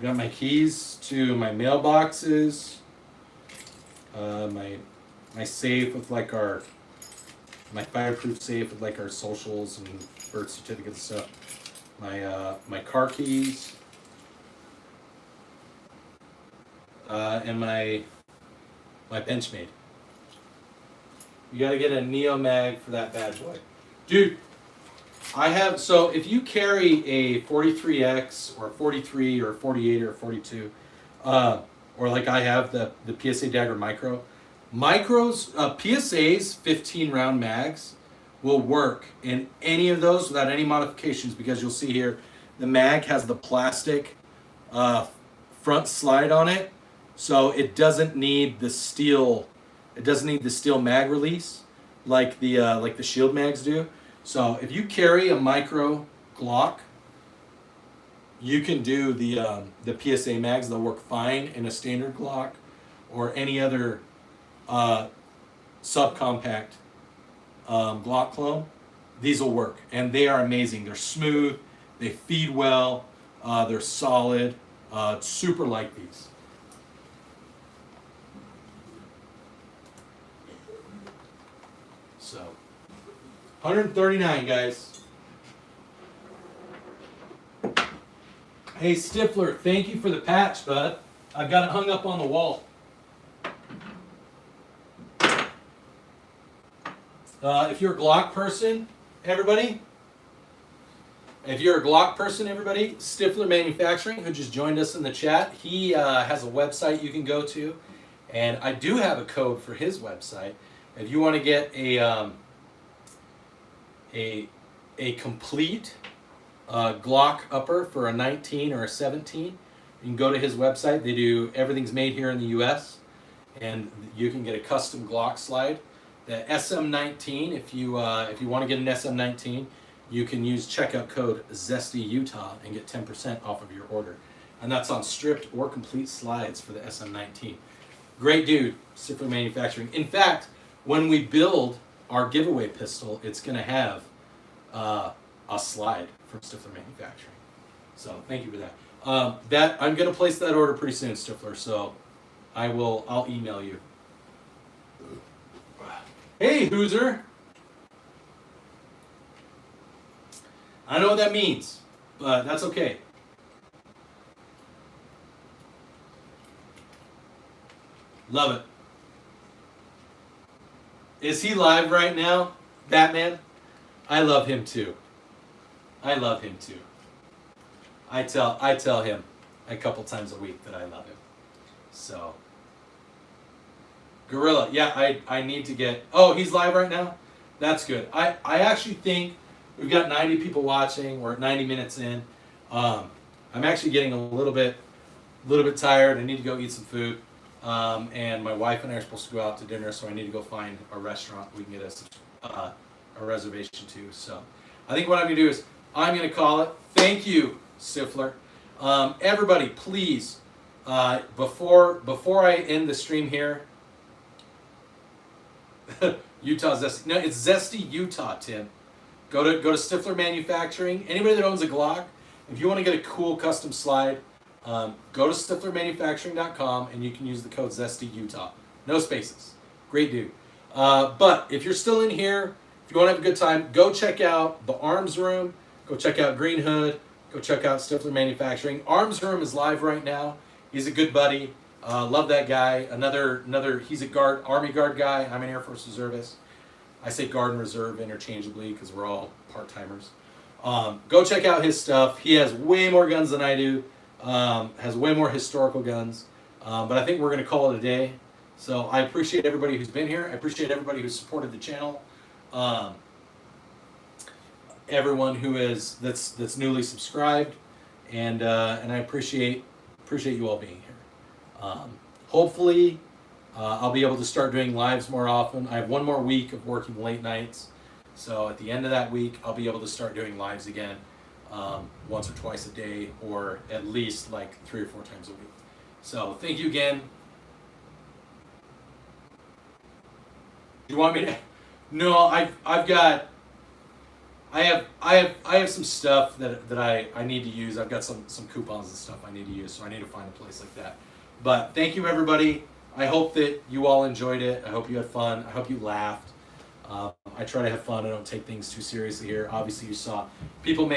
Got my keys to my mailboxes. My safe with like my fireproof safe with like our socials and birth certificates and stuff. My car keys. And my Benchmade. You gotta get a Neo Mag for that bad boy. Dude, so if you carry a 43X or 43 or 48 or 42, or like I have the PSA Dagger Micros, PSA's 15 round mags will work in any of those without any modifications because you'll see here the mag has the plastic front slide on it, so it doesn't need the steel mag release like the shield mags do. So if you carry a micro Glock, you can do the PSA mags. They'll work fine in a standard Glock or any other subcompact Glock clone. These will work, and they are amazing. They're smooth, they feed well, they're solid. Super like these. So, 139, guys. Hey, Stifler, thank you for the patch, bud. I've got it hung up on the wall. If you're a Glock person, everybody, Stifler Manufacturing, who just joined us in the chat, he has a website you can go to, and I do have a code for his website. If you want to get a complete Glock upper for a 19 or a 17, you can go to his website. They do everything's made here in the U.S. and you can get a custom Glock slide. The SM19, if you want to get an SM19, you can use checkout code ZestyUtah and get 10% off of your order, and that's on stripped or complete slides for the SM19. Great dude, Stifler Manufacturing. In fact, when we build our giveaway pistol, it's going to have a slide from Stifler Manufacturing. So thank you for that. That I'm going to place that order pretty soon, Stifler. So I'll email you. Hey, Hooser. I know what that means, but that's okay. Love it. Is he live right now, Batman? I love him too. I love him too. I tell him a couple times a week that I love him. So, Gorilla, yeah, I need to get. Oh, he's live right now. That's good. I actually think we've got 90 people watching. We're at 90 minutes in. I'm actually getting a little bit tired. I need to go eat some food. And my wife and I are supposed to go out to dinner, so I need to go find a restaurant we can get a reservation to. So I think what I'm going to do is I'm going to call it. Thank you, Stifler. Everybody, please, before I end the stream here, Utah Zesty. No, it's Zesty Utah, Tim. Go to Stifler Manufacturing. Anybody that owns a Glock, if you want to get a cool custom slide, go to stiflermanufacturing.com and you can use the code Zesty Utah. No spaces. Great dude. But if you're still in here, if you want to have a good time, go check out the Arms Room. Go check out Green Hood. Go check out Stifler Manufacturing. Arms Room is live right now. He's a good buddy. Love that guy. Another. He's a guard, Army Guard guy. I'm an Air Force reservist. I say Guard and Reserve interchangeably because we're all part-timers. Go check out his stuff. He has way more guns than I do. Has way more historical guns. But I think we're going to call it a day. So I appreciate everybody who's been here. I appreciate everybody who's supported the channel. Everyone who is that's newly subscribed, and I appreciate you all being here. Hopefully, I'll be able to start doing lives more often. I have one more week of working late nights, so at the end of that week, I'll be able to start doing lives again, once or twice a day, or at least like 3 or 4 times a week. So thank you again. You want me to? No, I have some stuff that I need to use. I've got some coupons and stuff I need to use, so I need to find a place like that. But thank you, everybody. I hope that you all enjoyed it. I hope you had fun. I hope you laughed. I try to have fun. I don't take things too seriously here. Obviously, you saw people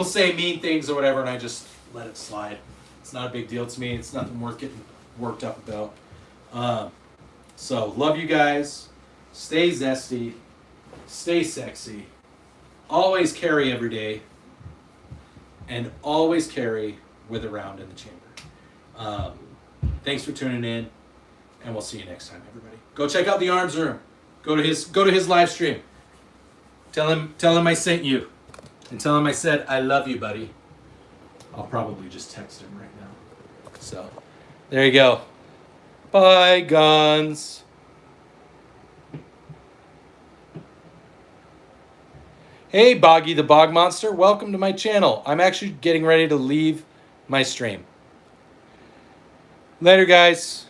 say mean things or whatever, and I just let it slide. It's not a big deal to me. It's nothing worth getting worked up about. So love you guys. Stay zesty. Stay sexy. Always carry every day. And always carry with a round in the chamber. Thanks for tuning in, and we'll see you next time, everybody. Go check out the Arms Room. Go to his live stream. Tell him I sent you, and tell him I said I love you, buddy. I'll probably just text him right now. So there you go. Bye, guns. Hey, Boggy the Bog Monster. Welcome to my channel. I'm actually getting ready to leave my stream. Later, guys.